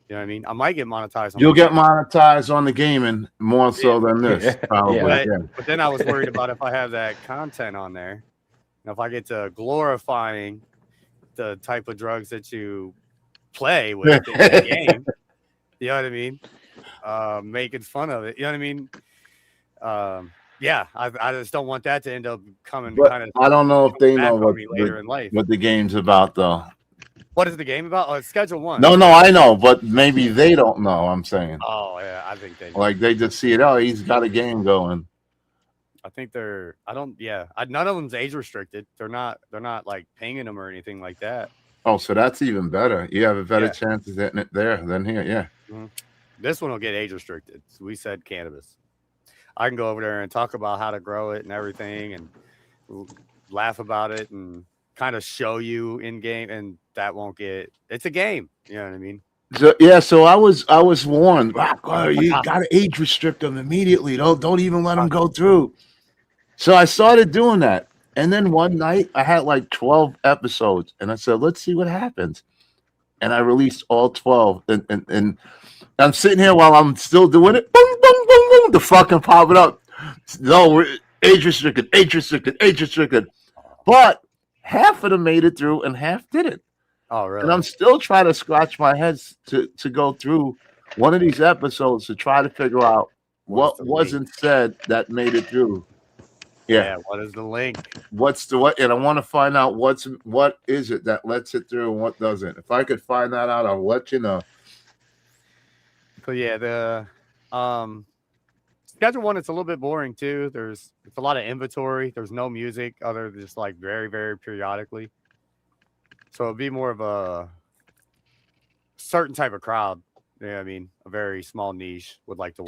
You know what I mean? I might get monetized. You'll get monetized on the gaming more so than this, probably. But then I was worried about if I have that content on there, and if I get to glorifying the type of drugs that you play with in the game, you know what I mean? making fun of it. You know what I mean? Yeah, I just don't want that to end up coming But kind of I don't know if they back know on me later in life. what the game's about, though. What is the game about? Oh, it's Schedule 1. No, I know, but maybe they don't know. I'm saying, Oh yeah, I think they know. like, they just see it. Oh, he's got a game going. I think they're. I don't. Yeah, none of them's age restricted. They're not. They're not like pinging them or anything like that. Oh, so that's even better. You have a better Yeah. chance of getting it there than here. Yeah. This one will get age restricted. So we said cannabis. I can go over there and talk about how to grow it and everything, and laugh about it and kind of show you in game, and that won't get. It's a game. You know what I mean? So, yeah, so I was warned. Wow, you got to age restrict them immediately. Don't even let them go through. So I started doing that, and then one night I had like 12 episodes, and I said, "Let's see what happens." And I released all 12, and I'm sitting here while I'm still doing it. Boom, boom, boom, boom. The fucking popping up. No, we're age restricted, age restricted, age restricted. But half of them made it through, and half didn't. Oh, really? And I'm still trying to scratch my head to go through one of these episodes to try to figure out what wasn't said that made it through. Yeah. What is the link? What's the what? And I want to find out what is it that lets it through and what doesn't. If I could find that out, I'll let you know. But yeah, the Schedule 1, it's a little bit boring too. It's a lot of inventory. There's no music other than just like very, very periodically. So it'd be more of a certain type of crowd. Yeah, I mean, a very small niche would like to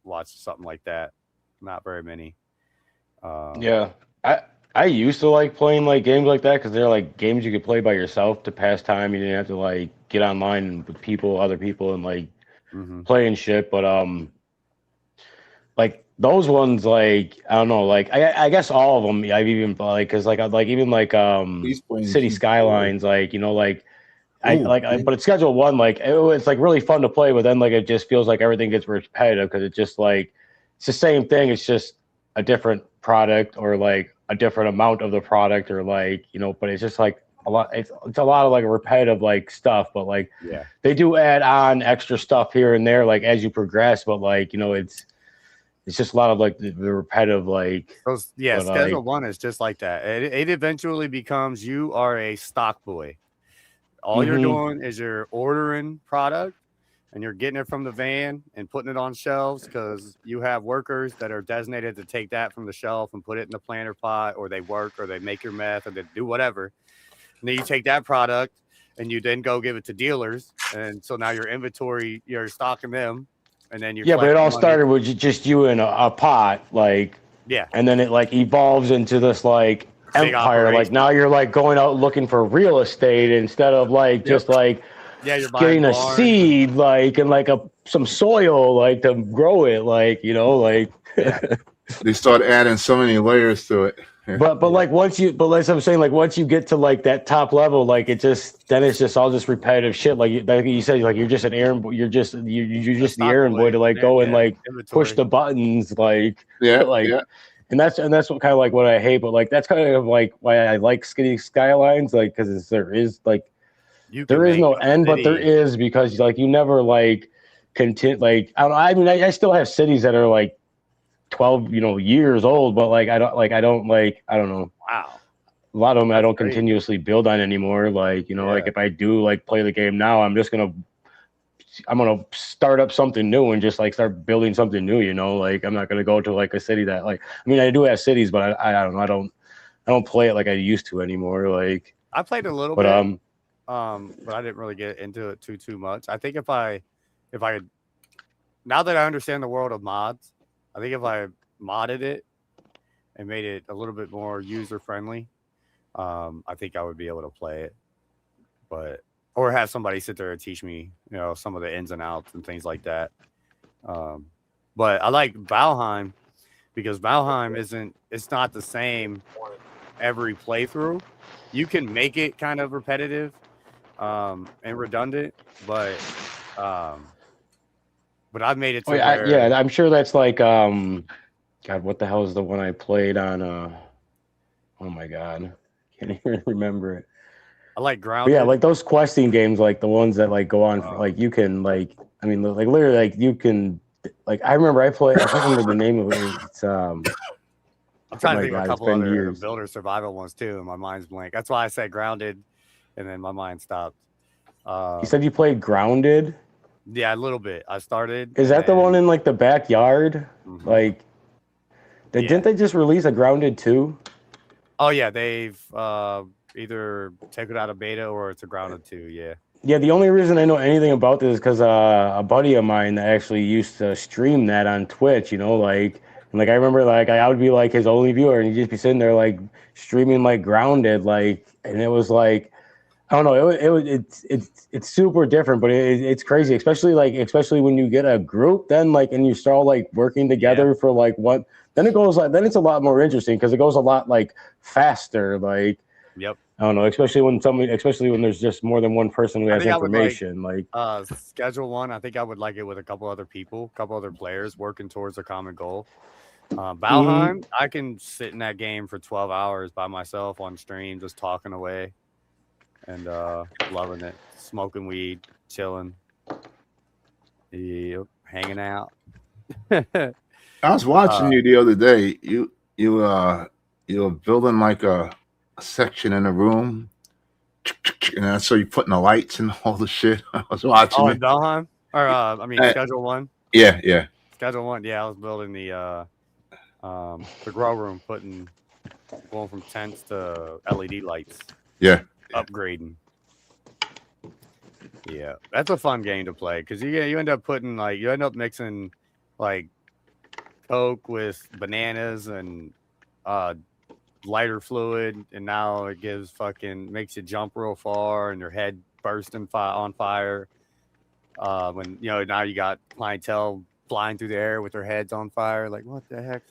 watch something like that. Not very many. Yeah, I used to like playing like games like that because they're like games you could play by yourself to pass time. You didn't have to like get online with other people, and like play and shit. But like those ones, like I don't know, like I guess all of them I've even like because like even like City Skylines, like like. But it's Schedule 1. Like it's like really fun to play, but then like it just feels like everything gets repetitive because it's just like it's the same thing. It's just a different product or like a different amount of the product or like but it's just like a lot. It's a lot of like repetitive like stuff, but like they do add on extra stuff here and there like as you progress. But like it's just a lot of like the repetitive like. Schedule 1 is just like that. It eventually becomes you are a stock boy. All you're doing is you're ordering product and you're getting it from the van and putting it on shelves because you have workers that are designated to take that from the shelf and put it in the planter pot, or they work or they make your meth or they do whatever. And then you take that product and you then go give it to dealers. And so now your inventory, you're stocking them. And then you're but it all started with just you in a pot, like, and then it like evolves into this like empire. Like now you're like going out looking for real estate instead of like just like you're getting a seed like and like some soil like to grow it, like like they start adding so many layers to it. But like like I'm saying, like once you get to like that top level, like it's just all just repetitive shit. Like you said, like you're just an errand boy. You're just the errand boy to like go and like push the buttons, like And that's what kind of like what I hate, but like that's kind of like why I like City Skylines, like because there is like there is no end, but there is because like you never like continue. Like I don't know. I mean, I still have cities that are like 12 years old, but like I don't know. Wow. A lot of them I don't continuously build on anymore. Like like if I do like play the game now, I'm gonna start up something new and just like start building something new, like I'm not gonna go to like a city that like I mean I do have cities, but I don't know, I don't play it like I used to anymore. Like I played a little bit, but I didn't really get into it too much. I think if I now that I understand the world of mods, I think if I modded it and made it a little bit more user friendly, I think I would be able to play it, or have somebody sit there and teach me, some of the ins and outs and things like that. But I like Valheim because Valheim it's not the same every playthrough. You can make it kind of repetitive and redundant, but I've made it to where... I'm sure that's like God, what the hell is the one I played on oh my God, can't even remember it. I like Grounded. But yeah, like those questing games, like the ones that like go on for, like you can like I mean, like literally, like you can, like I remember I can't remember the name of it. It's I'm oh trying to my think of a God, it's couple been other years. builder survival ones too, and my mind's blank. That's why I said grounded, and then my mind stopped. You said you played Grounded. Yeah, a little bit. I started. Is and that the one then- in like the backyard? Mhm. Like, Yeah. didn't they just release a Grounded 2? Oh yeah, they've either taken it out of beta or it's a grounded 2. Yeah. Yeah, the only reason I know anything about this is because a buddy of mine that actually used to stream that on Twitch, you know, like, and like I remember like I would be like his only viewer and he'd just be sitting there like streaming like Grounded, like, and it was like, I don't know, it's super different, but it's crazy, especially when you get a group, then like, and you start like working together for like what, then it goes like, then it's a lot more interesting because it goes a lot like faster, like. Yep. I don't know, especially when there's just more than one person who has information. Like schedule one. I think I would like it with a couple other people, a couple other players working towards a common goal. Valheim, I can sit in that game for 12 hours by myself on stream, just talking away and loving it, smoking weed, chilling, yep, hanging out. I was watching you the other day. You were building like a section in a room, and I saw you putting the lights and all the shit. I was watching in Valheim, or schedule one. Yeah. Schedule one. Yeah, I was building the grow room, going from tents to LED lights. Yeah. Upgrading. Yeah, that's a fun game to play because you end up mixing like Coke with bananas and lighter fluid, and now it makes you jump real far and your head bursting on fire. When now you got clientele flying through the air with their heads on fire, like what the heck?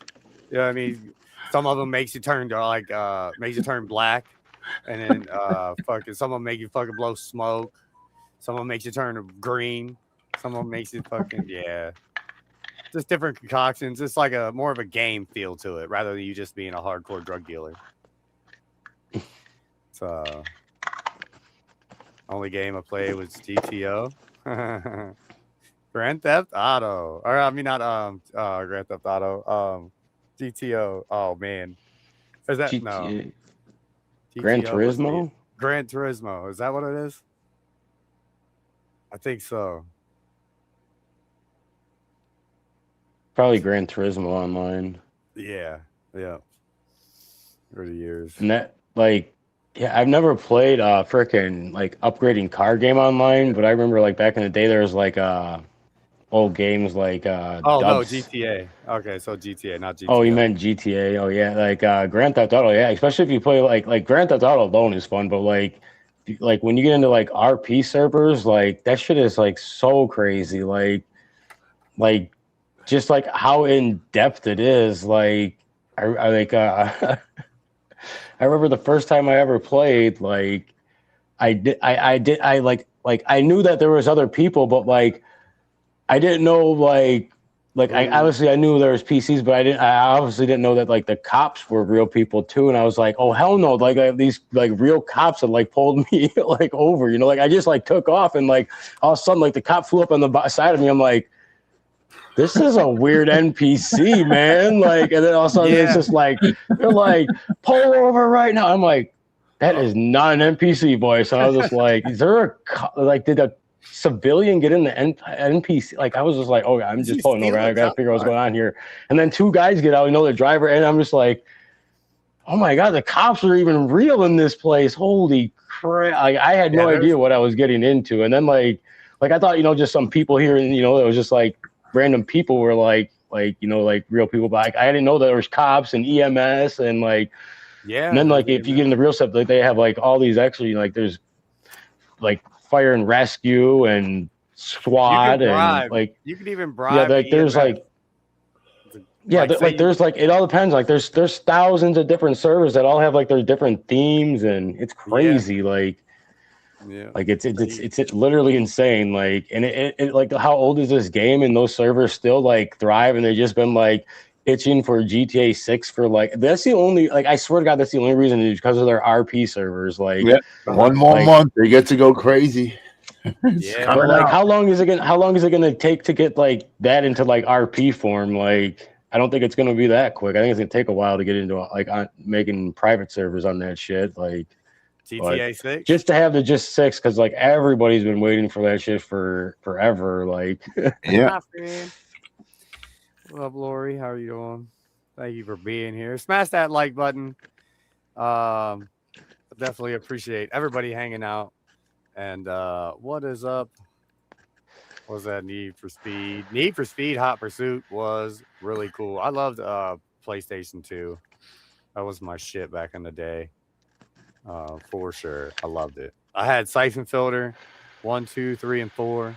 You know what I mean? Some of them makes you turn black, and then some of them make you fucking blow smoke. Some of them makes you turn green. Some of them makes you just different concoctions. It's like more of a game feel to it rather than you just being a hardcore drug dealer. So only game I played was GTO. Grand Theft Auto. Or I mean not Grand Theft Auto. GTO. Oh man. Is that no? Gran Turismo? Gran Turismo. Is that what it is? I think so. Probably Gran Turismo Online. Yeah. Over the years. And that I've never played freaking like upgrading car game online, but I remember like back in the day there was like old games like no, GTA. Okay, so GTA, not GTA. Oh, you meant GTA. Oh yeah, like Grand Theft Auto, yeah. Especially if you play like Grand Theft Auto alone is fun, but like when you get into like RP servers, like that shit is like so crazy. Like just like how in depth it is. Like I remember the first time I ever played, like I knew that there was other people, but like I didn't know like I obviously I knew there was PCs, but I obviously didn't know that like the cops were real people too. And I was like, oh hell no, like these like real cops had like pulled me like over, like I just like took off and like all of a sudden like the cop flew up on the side of me. I'm like, this is a weird NPC, man. Like, and then all of a sudden it's just like they're like, pull over right now. I'm like, that is not an NPC voice. And I was just like, is there did a civilian get in the NPC? Like, I was just like, oh, I'm just pulling over. I gotta figure out what's going on here. And then two guys get out, the driver, and I'm just like, oh my god, the cops are even real in this place. Holy crap! Like, I had no idea what I was getting into. And then like I thought, just some people here, and it was just like random people were like real people. But I didn't know there was cops and EMS and like. Yeah. And then like if you get into real stuff, like they have like all these actually like there's like fire and rescue and SWAT and like you can even bribe. Yeah, like there's like there's like it all depends. Like there's thousands of different servers that all have like their different themes and it's crazy. Like it's literally insane. Like and it like how old is this game and those servers still like thrive and they've just been like itching for GTA 6 for like that's the only like I swear to God that's the only reason is because of their RP servers. Like 1 more month they get to go crazy. It's Yeah. But coming like, out. how long is it gonna take to get like that into like RP form? Like, I don't think it's gonna be that quick. I think it's gonna take a while to get into like making private servers on that shit. Like, GTA 6. just to have the just 6, because like everybody's been waiting for that shit for forever. Like, Yeah. Hi, friend. What up, Lori? How are you doing? Thank you for being here. Smash that like button. Definitely appreciate everybody hanging out. And what is up? What was that Need for Speed? Need for Speed Hot Pursuit was really cool. I loved PlayStation 2. That was my shit back in the day. For sure. I loved it. I had Siphon Filter 1, 2, 3, and 4.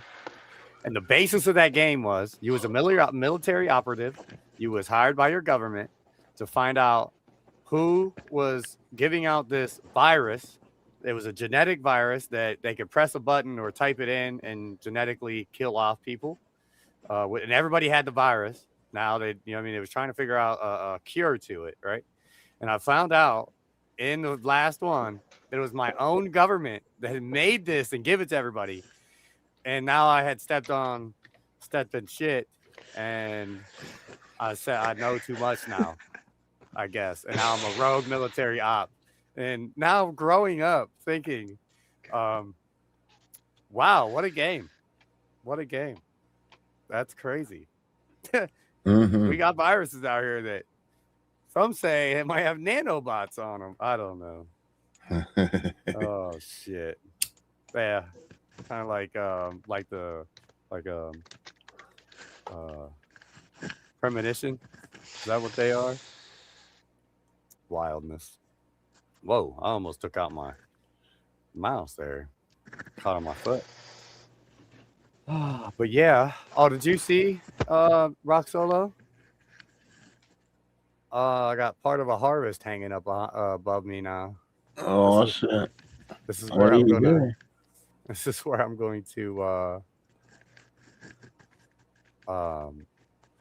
And the basis of that game was you was a military operative. You was hired by your government to find out who was giving out this virus. It was a genetic virus that they could press a button or type it in and genetically kill off people. And everybody had the virus. Now they, it was trying to figure out a cure to it, right? And I found out in the last one that it was my own government that had made this and give it to everybody. And now I had stepped in shit, and I said I know too much now, I guess. And now I'm a rogue military op. And now growing up thinking, wow, what a game. What a game. That's crazy. We got viruses out here that some say it might have nanobots on them. I don't know. Oh shit. Yeah. Kind of like premonition. Is that what they are? Wildness. Whoa, I almost took out my mouse there. Caught on my foot. But yeah. Oh, did you see Rock Solo? I got part of a harvest hanging up above me now. Oh shit! This is What where are I'm you gonna. doing? This is where I'm going to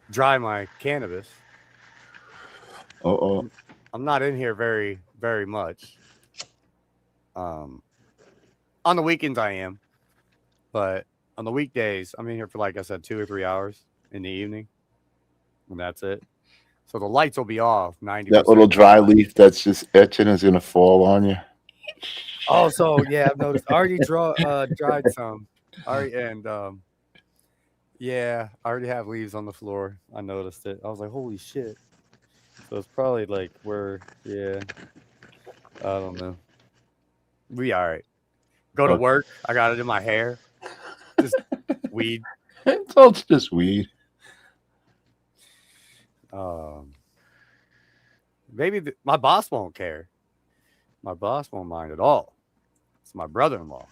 dry my cannabis. Oh. I'm not in here very, very much. On the weekends I am, but on the weekdays I'm in here for, like I said, 2 or 3 hours in the evening, and that's it. So the lights will be off 90%. That little dry leaf that's just etching is gonna fall on you. Oh, so yeah, I've noticed. I already dried some. Yeah, I already have leaves on the floor. I noticed it. I was like, holy shit. So it's probably like yeah. I don't know. We all right. Go to Okay. work. I got it in my hair. Just weed. It's all just weed. Maybe my boss won't care. My boss won't mind at all. It's my brother-in-law.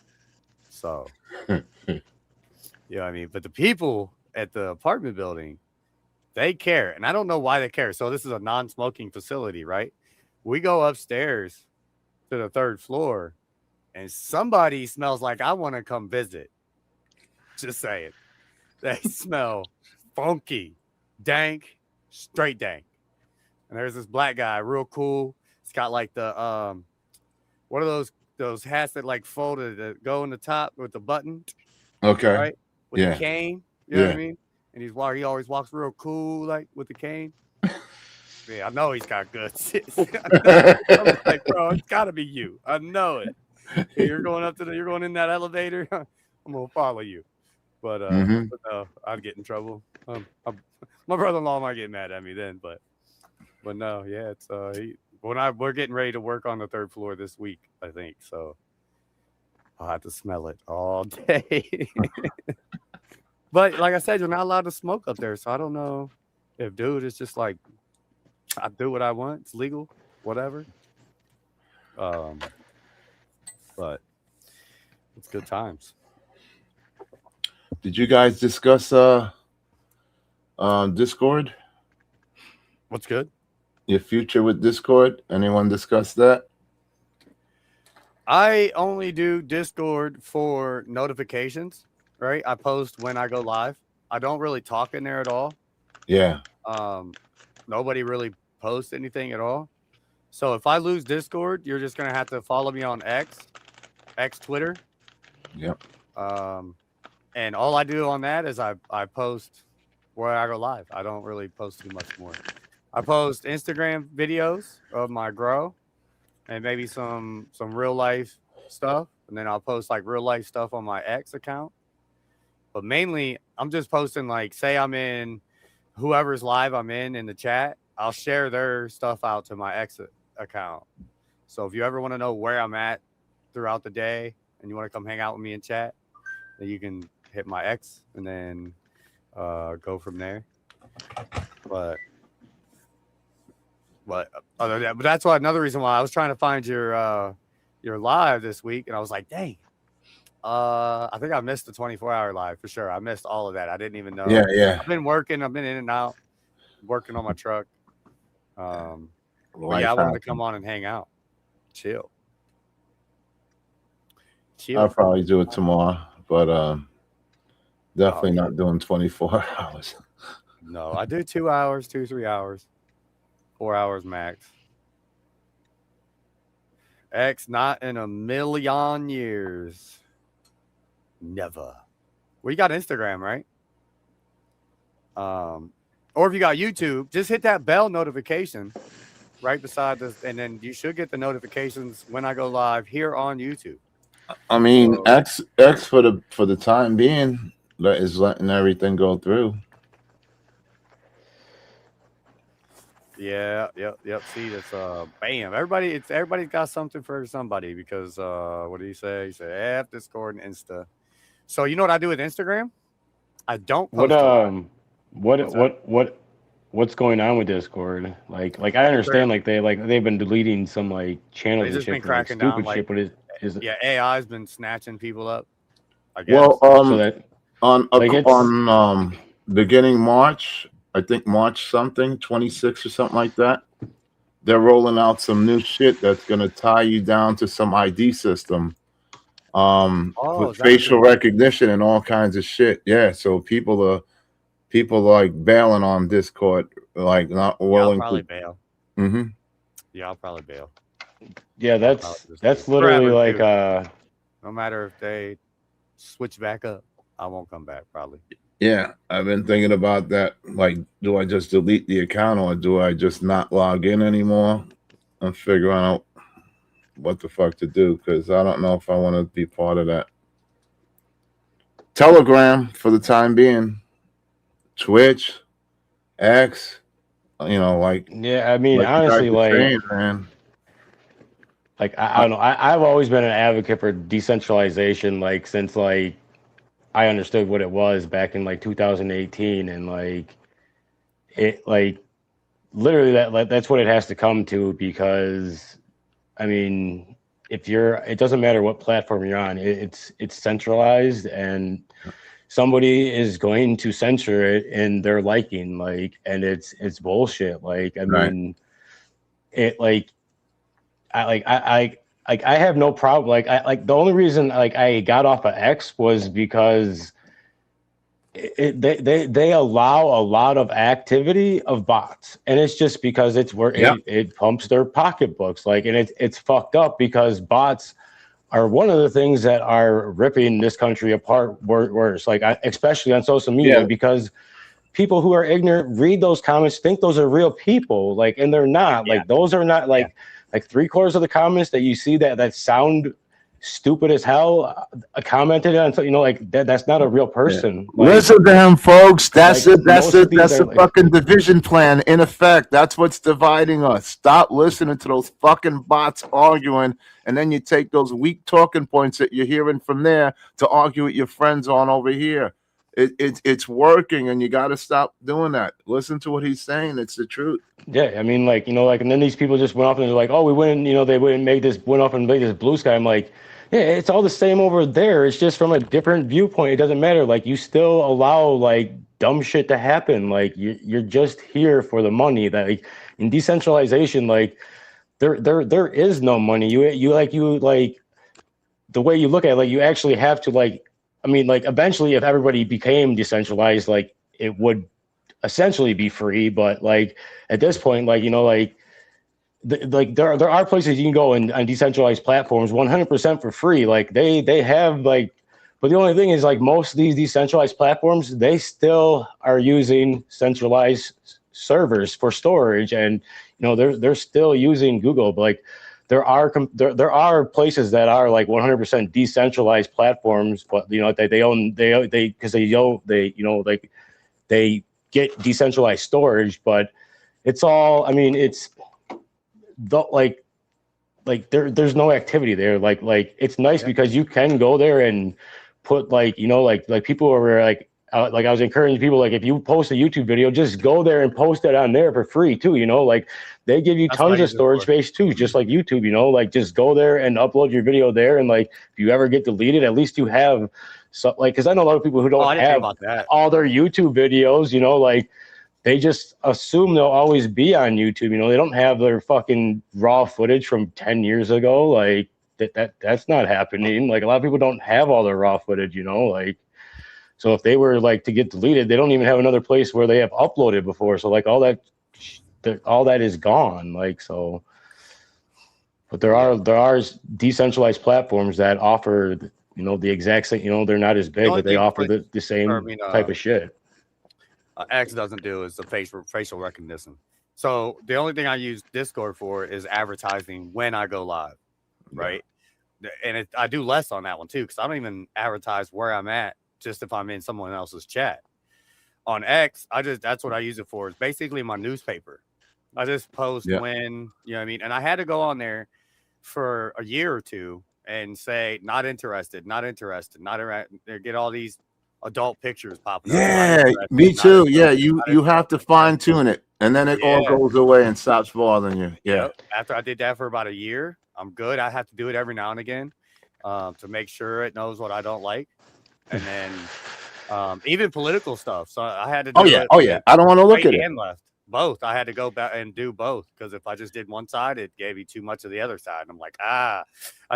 So, you know what I mean? But the people at the apartment building, they care. And I don't know why they care. So this is a non-smoking facility, right? We go upstairs to the 3rd floor, and somebody smells like I want to come visit. Just saying. They smell funky, dank, straight dank. And there's this black guy, real cool. He's got like the what are those hats that like folded that go in the top with the button, Okay. right? With Yeah. the cane. You know what I Yeah. mean? And he always walks real cool, like with the cane. Yeah, I know he's got good shit. I'm like, bro, it's gotta be you. I know it. Hey, you're going in that elevator. I'm gonna follow you. But no, I'd get in trouble. My brother-in-law might get mad at me then, but no, yeah, it's we're getting ready to work on the 3rd floor this week, I think. So I'll have to smell it all day. But like I said, you're not allowed to smoke up there, so I don't know if dude is just like I do what I want. It's legal, whatever. But it's good times. Did you guys discuss Discord? What's good? Your future with Discord? Anyone discuss that? I only do Discord for notifications, right? I post when I go live. I don't really talk in there at all. Yeah. Nobody really posts anything at all. So if I lose Discord, you're just gonna have to follow me on X Twitter. Yep. And all I do on that is I post where I go live. I don't really post too much more. I post Instagram videos of my grow and maybe some real life stuff, and then I'll post like real life stuff on my X account. But mainly, I'm just posting like, say I'm in whoever's live I'm in the chat. I'll share their stuff out to my X account. So if you ever want to know where I'm at throughout the day and you want to come hang out with me in chat, then you can hit my X and then go from there. But other than that, but that's why another reason why I was trying to find your live this week, and I was like, dang, I think I missed the 24-hour live for sure. I missed all of that. I didn't even know. Yeah. I've been working. I've been in and out, working on my truck. But Life yeah, I wanted to happens. come on and hang out, chill. I'll probably do it tomorrow, but definitely yeah. not doing 24 hours. No, I do 2 hours, 3 hours, 4 hours max. X, not in a million years. Never. Well, you got Instagram, right? Or if you got YouTube, just hit that bell notification right beside this, and then you should get the notifications when I go live here on YouTube. I mean, X for the time being is letting everything go through. Yeah, yep. See, that's bam. Everybody's got something for somebody because what do you say? You say F Discord and Insta. So you know what I do with Instagram? I don't post what's going on with Discord? Like I understand they've been deleting some like channels and just been shit for like cracking stupid down, shit, but yeah, AI's been snatching people up, I guess. Well, so that on beginning March, I think March something, 26 or something like that, they're rolling out some new shit that's gonna tie you down to some ID system, with facial recognition and all kinds of shit. Yeah, so people are like bailing on Discord, like not willing I'll probably to bail. Mm-hmm. Yeah, I'll probably bail. Yeah, that's literally like no matter if they switch back up, I won't come back probably. Yeah, I've been thinking about that. Like, do I just delete the account or do I just not log in anymore? I'm figuring out what the fuck to do because I don't know if I want to be part of that. Telegram for the time being, Twitch, X, yeah. I mean, honestly, man. Like I don't know. I've always been an advocate for decentralization, like since like I understood what it was back in like 2018, and like it like literally that's what it has to come to because I mean it doesn't matter what platform you're on, it's centralized and somebody is going to censor it in their liking, like, and it's bullshit. Like I mean it I have no problem. Like the only reason like I got off of X was because they allow a lot of activity of bots, and it's just because it's where it pumps their pocketbooks. Like, and it's fucked up because bots are one of the things that are ripping this country apart worse. Like especially on social media because people who are ignorant read those comments, think those are real people, like, and they're not. Like those are not like 3/4 of the comments that you see that sound stupid as hell commented on, so like that's not a real person. Like, listen to him, folks. That's it. That's the fucking division plan in effect. That's what's dividing us. Stop listening to those fucking bots arguing, and then you take those weak talking points that you're hearing from there to argue with your friends on over here. It's working, and you got to stop doing that. Listen to what he's saying. It's the truth. Yeah, I mean, like, and then these people just went off and they're like, oh, we went, they went off and made this blue sky. I'm like, yeah, it's all the same over there. It's just from a different viewpoint. It doesn't matter. Like, you still allow like dumb shit to happen. Like, you're just here for the money. That like in decentralization, like there is no money. You the way you look at it, like you actually have to like. I mean, like eventually, if everybody became decentralized, like it would essentially be free. But like at this point, like there are places you can go on decentralized platforms 100% for free. Like they have like But the only thing is, like, most of these decentralized platforms, they still are using centralized servers for storage, and they're still using Google. But like, there are places that are like 100% decentralized platforms, but they own because like they get decentralized storage, but it's all. I mean, it's there's no activity there. Like it's nice because you can go there and put like people were like I was encouraging people, like, if you post a YouTube video, just go there and post it on there for free too. Like they give you tons of storage space too, just like YouTube. Like just go there and upload your video there, and like if you ever get deleted, at least you have because I know a lot of people who don't have all their YouTube videos. Like they just assume they'll always be on YouTube. They don't have their fucking raw footage from 10 years ago. Like that's not happening. Like a lot of people don't have all their raw footage, like, so if they were like to get deleted, they don't even have another place where they have uploaded before. So like all that is gone. Like, so, but there are decentralized platforms that offer, the exact same, they're not as big, but they offer the same type of shit. X doesn't do is the facial recognition. So the only thing I use Discord for is advertising when I go live, right? And I do less on that one too, because I don't even advertise where I'm at, just if I'm in someone else's chat. On X, that's what I use it for. It's basically my newspaper. I just post when, you know what I mean? And I had to go on there for a year or two and say, not interested, get all these adult pictures popping up. Yeah, me too. Yeah, you have to fine tune it, and then it all goes away and stops bothering you. Yeah. Yep. After I did that for about a year, I'm good. I have to do it every now and again to make sure it knows what I don't like, and then even political stuff. So I had to. Do it. I don't want to look at it. And left both. I had to go back and do both, because if I just did one side, it gave you too much of the other side. And I'm like, I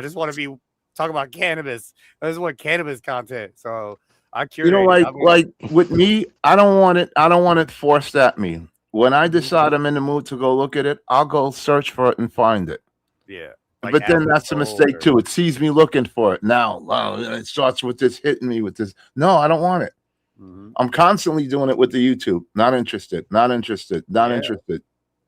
just want to be talking about cannabis. I just want cannabis content. So I curate. Like with me, I don't want it forced at me. When I decide I'm in the mood to go look at it, I'll go search for it and find it. Yeah. But then that's a mistake too. It sees me looking for it. Now, it starts with this hitting me with this. No, I don't want it. Mm-hmm. I'm constantly doing it with the YouTube. Not interested. Interested.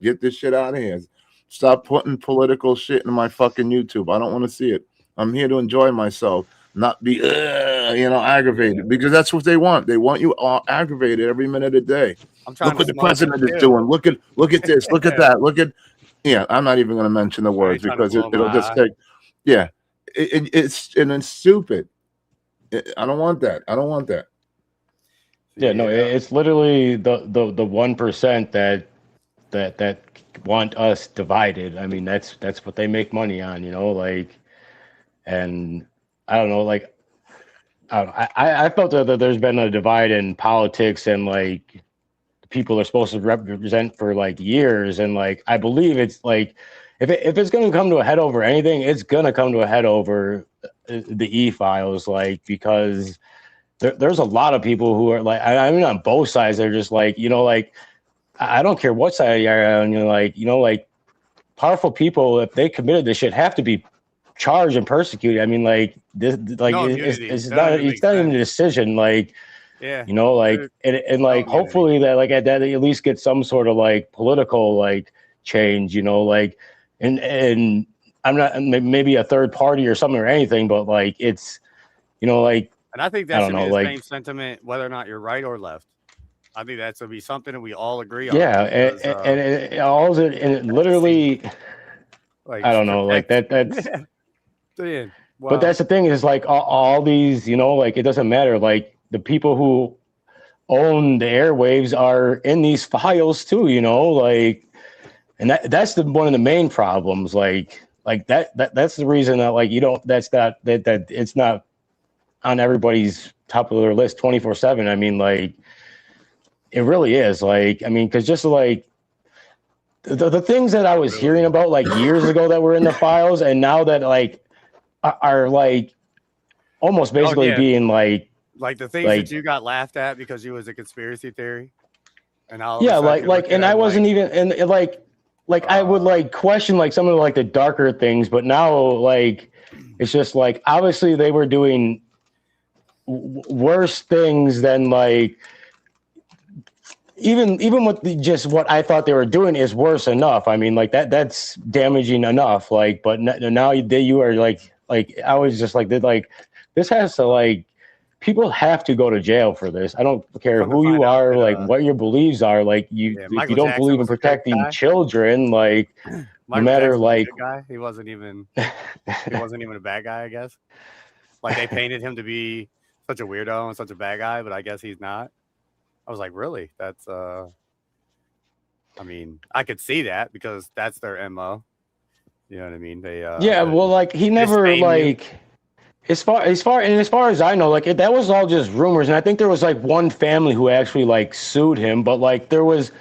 Get this shit out of here. Stop putting political shit in my fucking YouTube. I don't want to see it. I'm here to enjoy myself, not be aggravated, because that's what they want. They want you all aggravated every minute of the day. Look what the president is doing. Look at this. Look at that. Look at. Yeah, I'm not even going to mention the words because it'll just take. Yeah, it's stupid. I don't want that. Yeah, no, it's literally the 1% that want us divided. I mean, that's what they make money on, and I don't know, like, I felt that there's been a divide in politics, and like people are supposed to represent for like years, and like I believe it's like if it's going to come to a head over anything, it's going to come to a head over the e-files, like, because there's a lot of people who are like, I mean, on both sides, they're just like, like, I don't care what side you're on, like powerful people, if they committed this shit, have to be charged and persecuted. I mean, like this, like it's not even a decision, like, like, and like hopefully that like that at least get some sort of like political like change, like, and I'm not maybe a third party or something or anything, but like it's, like. And I think that should be the same sentiment, whether or not you're right or left. I think that should be something that we all agree on. Yeah, and it literally, like, I don't know, like that's. Wow. But that's the thing is like all these, like it doesn't matter. Like the people who own the airwaves are in these files too, like, and that's one of the main problems. Like that's the reason that like that it's not on everybody's top of their list 24/7. I mean, like, it really is. Like, I mean, because just like the things that I was hearing about like years ago that were in the files, and now that like are like almost basically being like the things that you got laughed at because you was a conspiracy theory, and all and I wasn't even and like I would like question like some of the, like the darker things, but now like it's just like obviously they were doing worse things than like even with just what I thought they were doing is worse enough. I mean, like that's damaging enough. Like, but now you are like I was just like this has to like people have to go to jail for this. I don't care Come to who you find out are, that, like what your beliefs are. Like if you Michael don't Jackson believe in was a good protecting guy. children, like no Michael matter Jackson was a like good guy. He wasn't even a bad guy, I guess. Like they painted him to be such a weirdo and such a bad guy, but I guess he's not. I was like, really? That's I mean, I could see that because that's their MO. You know what I mean? They yeah, well, like he never disfame you. like as far as I know, like that was all just rumors, and I think there was like one family who actually like sued him, but like there was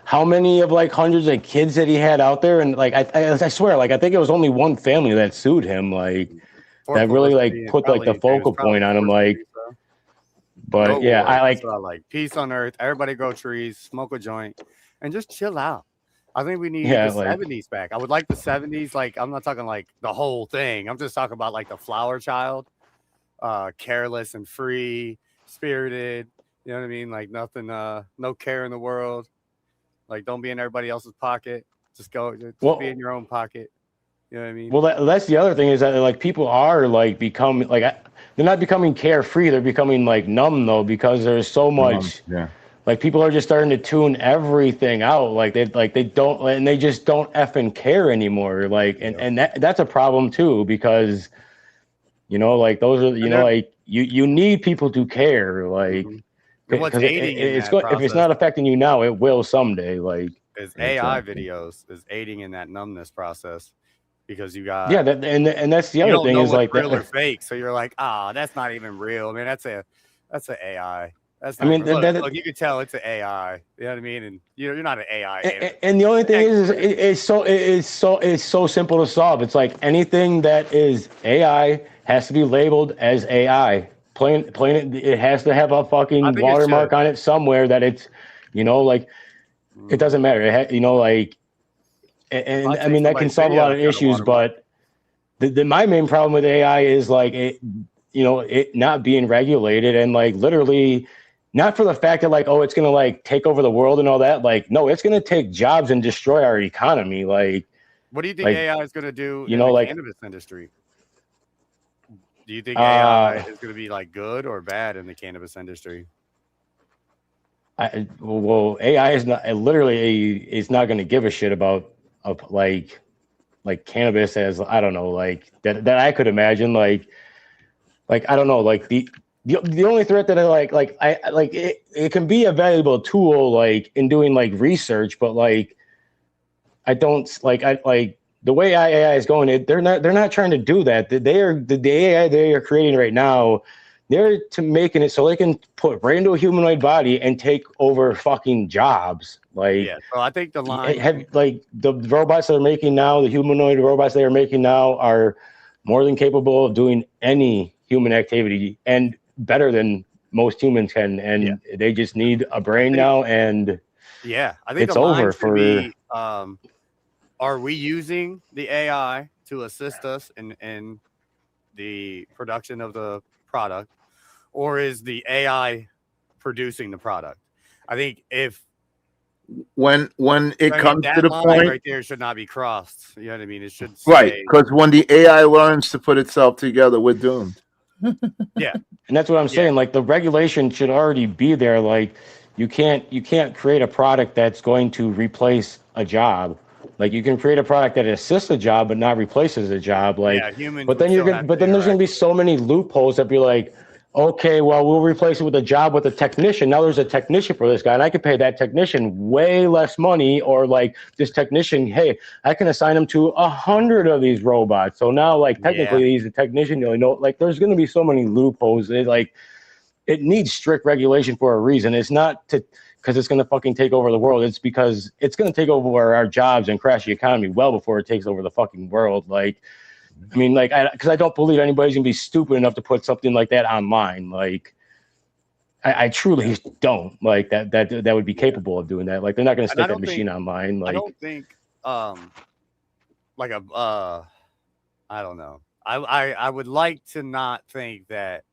how many of like hundreds of kids that he had out there, and like I swear, like I think it was only one family that sued him, like For that really like publicity and put like the it was focal probably point on him, forced to like. do so. But Go yeah, war. I That's like. what I like. Peace on earth. Everybody grow trees, smoke a joint, and just chill out. I think we need Yeah, the like 70s back. I would like the 70s. Like, I'm not talking like the whole thing. I'm just talking about like the flower child, careless and free, spirited. You know what I mean? Like nothing, no care in the world. Like, don't be in everybody else's pocket. Just be in your own pocket. You know what I mean? Well, that's the other thing is that like people are like becoming like they're not becoming carefree. They're becoming like numb though because there's so much. Yeah. Like people are just starting to tune everything out. Like they don't and they just don't effing care anymore. Like and that's a problem too because like those are like you need people to care like and what's because aiding in it's that if it's process not affecting you now, it will someday. Like is AI videos is aiding in that numbness process because you got and that's the you other don't thing know is what's like real or fake, so you're like, that's not even real. I mean, that's an AI. That's I not mean even, look, you can tell it's an AI. You know what I mean? And you're not an AI. and the only thing is it's so simple to solve. It's like anything that is AI has to be labeled as AI. Plain it has to have a fucking watermark on it somewhere that it's like it doesn't matter. Like and I mean that can solve a lot of issues, but my main problem with AI is like it not being regulated and like literally not for the fact that like it's gonna like take over the world and all that. Like no, it's gonna take jobs and destroy our economy. Like what do you think AI is gonna do in the cannabis industry? Do you think AI is gonna be like good or bad in the cannabis industry? AI is not is not going to give a shit about like cannabis as I don't know like that I could imagine like I don't know like the only threat that I like it can be a valuable tool like in doing like research, but like I don't like the way AI is going, they're not trying to do that. The AI they are creating right now. They're making it so they can put right into a humanoid body and take over fucking jobs. Like, so I think the line like the robots they're making now, the humanoid robots they are making now are more than capable of doing any human activity and better than most humans can. And they just need a brain now. And I think it's the line over should be, are we using the AI to assist us in the production of the product, or is the AI producing the product? I think if when it comes to the point right there should not be crossed. You know what I mean? It should right because when the AI learns to put itself together, we're doomed. Yeah, and that's what I'm saying. Like the regulation should already be there. Like you can't create a product that's going to replace a job. Like you can create a product that assists a job but not replaces a job. Like humans. But then there's gonna be so many loopholes that be like, okay, well we'll replace it with a job with a technician. Now there's a technician for this guy, and I could pay that technician way less money. Or like this technician, hey, I can assign him to 100 of these robots. So now like technically he's a technician. Like there's gonna be so many loopholes. It needs strict regulation for a reason. It's not because it's going to fucking take over the world. It's because it's going to take over our jobs and crash the economy well before it takes over the fucking world. Like, I mean, like, because I don't believe anybody's going to be stupid enough to put something like that online. Like, I truly don't like that would be capable of doing that. Like, they're not going to stick that machine online. Like, I don't think, like I don't know. I would like to not think that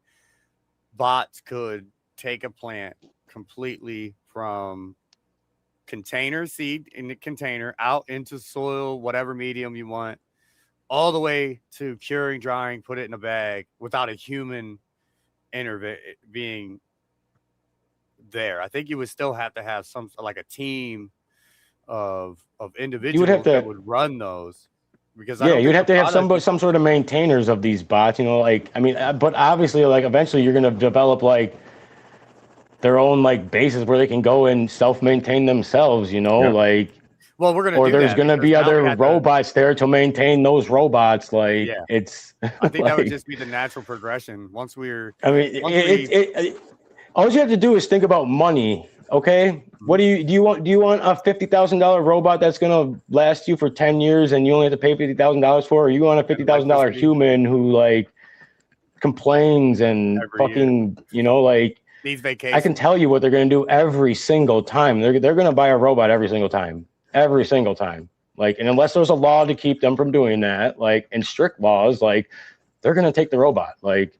bots could take a plant completely from container seed in the container out into soil, whatever medium you want, all the way to curing, drying, put it in a bag without a human being there. I think you would still have to have some like a team of individuals that would run those, because you'd have to have some sort of maintainers of these bots, like, I mean, but obviously, like, eventually you're going to develop like their own like bases where they can go and self-maintain themselves, like, well, we're gonna or do there's that going to because be now other robots there to maintain those robots. Like, Yeah. it's I think that would like, just be the natural progression once we're. I mean, all you have to do is think about money. Okay, what do you want? Do you want a $50,000 robot that's gonna last you for 10 years and you only have to pay $50,000 for, or you want a $50,000 human who like complains and Every fucking like needs vacation? I can tell you what they're gonna do every single time. They're gonna buy a robot every single time, Like, and unless there's a law to keep them from doing that, like, and strict laws, like, they're gonna take the robot. Like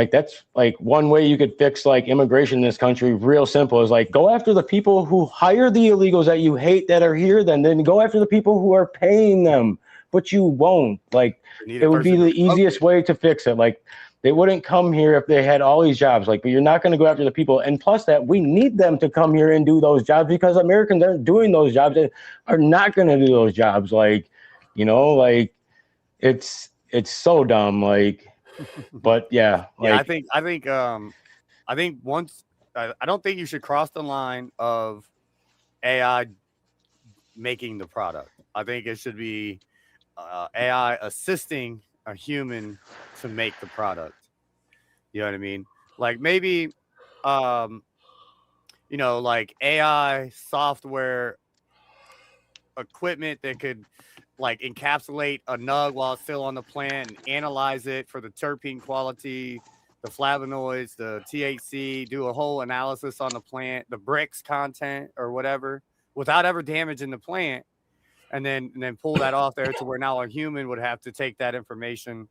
that's like one way you could fix like immigration in this country, real simple, is like go after the people who hire the illegals that you hate that are here, then go after the people who are paying them, but you won't. Like, it would be the easiest way to fix it. Like, they wouldn't come here if they had all these jobs. Like, but you're not going to go after the people. And plus that, we need them to come here and do those jobs because Americans aren't doing those jobs and are not going to do those jobs. Like, like it's so dumb. Like, but yeah, like, I think once I don't think you should cross the line of AI making the product. I think it should be AI assisting a human to make the product. You know what I mean? Like maybe, like AI software equipment that could like encapsulate a nug while it's still on the plant and analyze it for the terpene quality, the flavonoids, the THC, do a whole analysis on the plant, the bricks content or whatever, without ever damaging the plant, and then pull that off there to where now a human would have to take that information,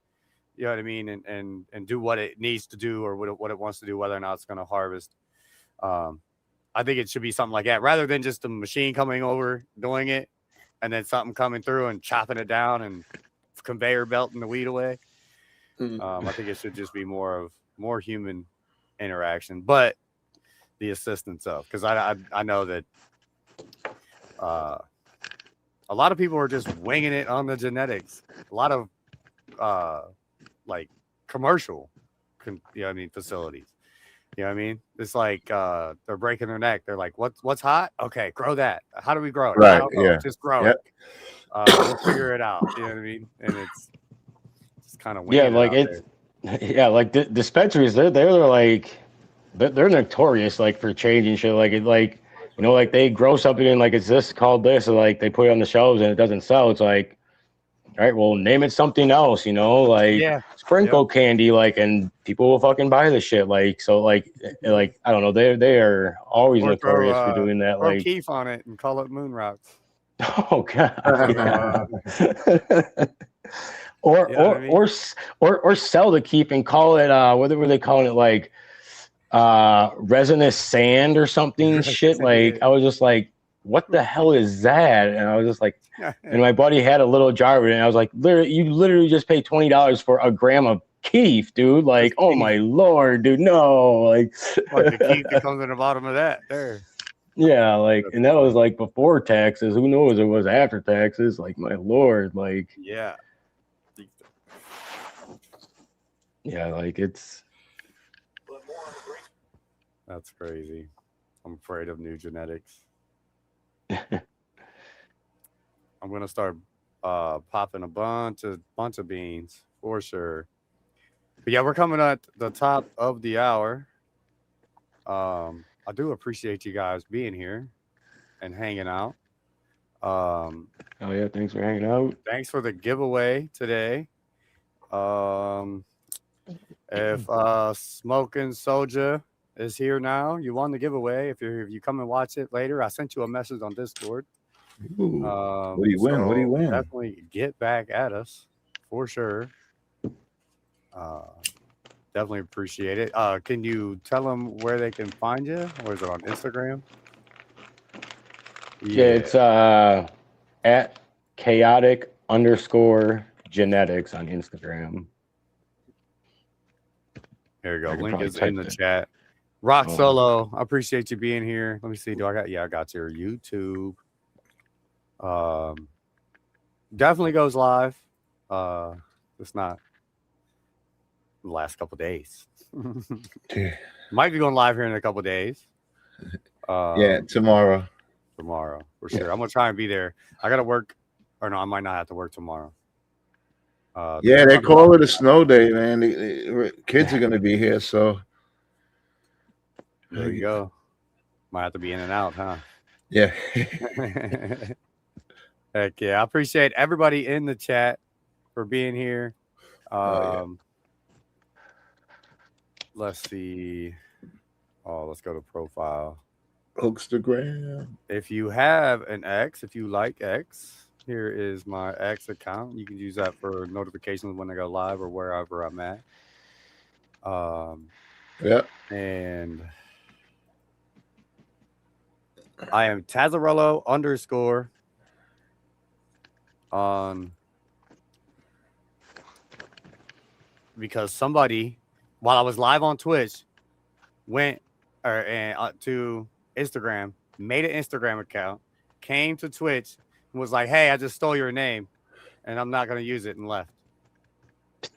you know what I mean, and do what it needs to do or what it wants to do, whether or not it's going to harvest. I think it should be something like that rather than just the machine coming over doing it and then something coming through and chopping it down and conveyor belting the weed away. I think it should just be more human interaction, but the assistance of, because I know that a lot of people are just winging it on the genetics. A lot of like commercial, facilities. You know what I mean? It's like they're breaking their neck. They're like, what's hot? Okay, grow that. How do we grow it? Right, I don't know. yeah. Just grow it. We'll figure it out. You know what I mean? And it's just kind of like like dispensaries. They're like they're notorious like for changing shit. Like they grow something and like it's this called this, and like they put it on the shelves and it doesn't sell. It's like, all right, well, name it something else, like sprinkle candy, like, and people will fucking buy the shit. Like, so like I don't know, they are always notorious for doing that. Throw like keef on it and call it moon rocks. Oh god. Or sell the keep and call it what were they calling it, like resinous sand or something shit. Like I was just like, what the hell is that? And I was just like, and my buddy had a little jar of it, and I was like, you literally just paid $20 for a gram of keef, dude. Like, oh my lord, dude, no. Like the keef that comes in the bottom of that there. Yeah, like, and that was like before taxes. Who knows? It was after taxes. Like, my lord, like, yeah, like it's. That's crazy. I'm afraid of new genetics. I'm gonna start popping a bunch of beans for sure. But yeah, we're coming at the top of the hour. I do appreciate you guys being here and hanging out. Oh yeah, thanks for hanging out. Thanks for the giveaway today. If Smoking Soldier is here now, you won the giveaway. If you come and watch it later, I sent you a message on Discord. What do you win? What do you win? Definitely get back at us for sure. Definitely appreciate it. Can you tell them where they can find you? Or is it on Instagram? Yeah, it's at chaotic_genetics on Instagram. There you go. I could Link probably is in type the it. chat. Rock Oh. Solo, I appreciate you being here. Let me see. Do I got? Yeah, I got your YouTube. Definitely goes live. It's not the last couple days. Might be going live here in a couple days. Yeah, tomorrow. Tomorrow for sure. I'm gonna try and be there. I gotta work, or no, I might not have to work tomorrow. Yeah, they call it a snow day, man. The kids are going to be here, so there you go. Might have to be in and out, huh? yeah. Heck yeah! I appreciate everybody in the chat for being here. Let's see. Oh, let's go to profile. Hookstagram. If you have an X, if you like X, here is my X account. You can use that for notifications when I go live or wherever I'm at. Yeah. And I am Tazarello _ on because somebody, while I was live on Twitch, went to Instagram, made an Instagram account, came to Twitch, and was like, "Hey, I just stole your name, and I'm not gonna use it," and left.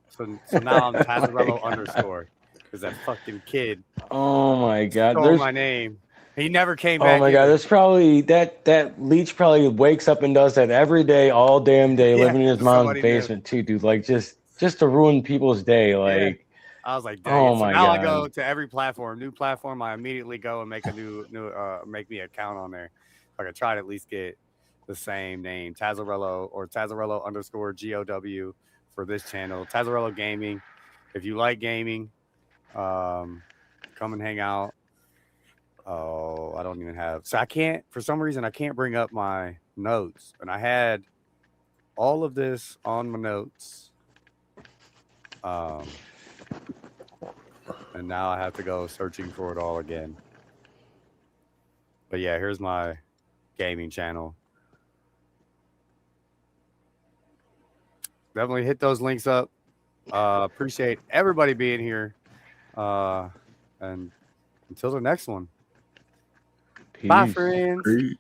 So now I'm Tazarello _ because that fucking kid. Oh my god! Stole my name. He never came back. Oh my god! either. There's probably that leech probably wakes up and does that every day, all damn day, Yeah, living in his mom's somebody knew. basement too, dude. Like just to ruin people's day. Like, I was like, dang oh it. So my now I god! go to every platform, new platform. I immediately go and make a new make me an account on there. I could try to at least get the same name, Tazarello or Tazarello _ GOW for this channel, Tazarello Gaming. If you like gaming, come and hang out. Oh, I don't even have. So I can't, for some reason, I can't bring up my notes. And I had all of this on my notes. And now I have to go searching for it all again. But yeah, here's my gaming channel. Definitely hit those links up. Appreciate everybody being here. And until the next one. Peace. Bye, friends. Peace.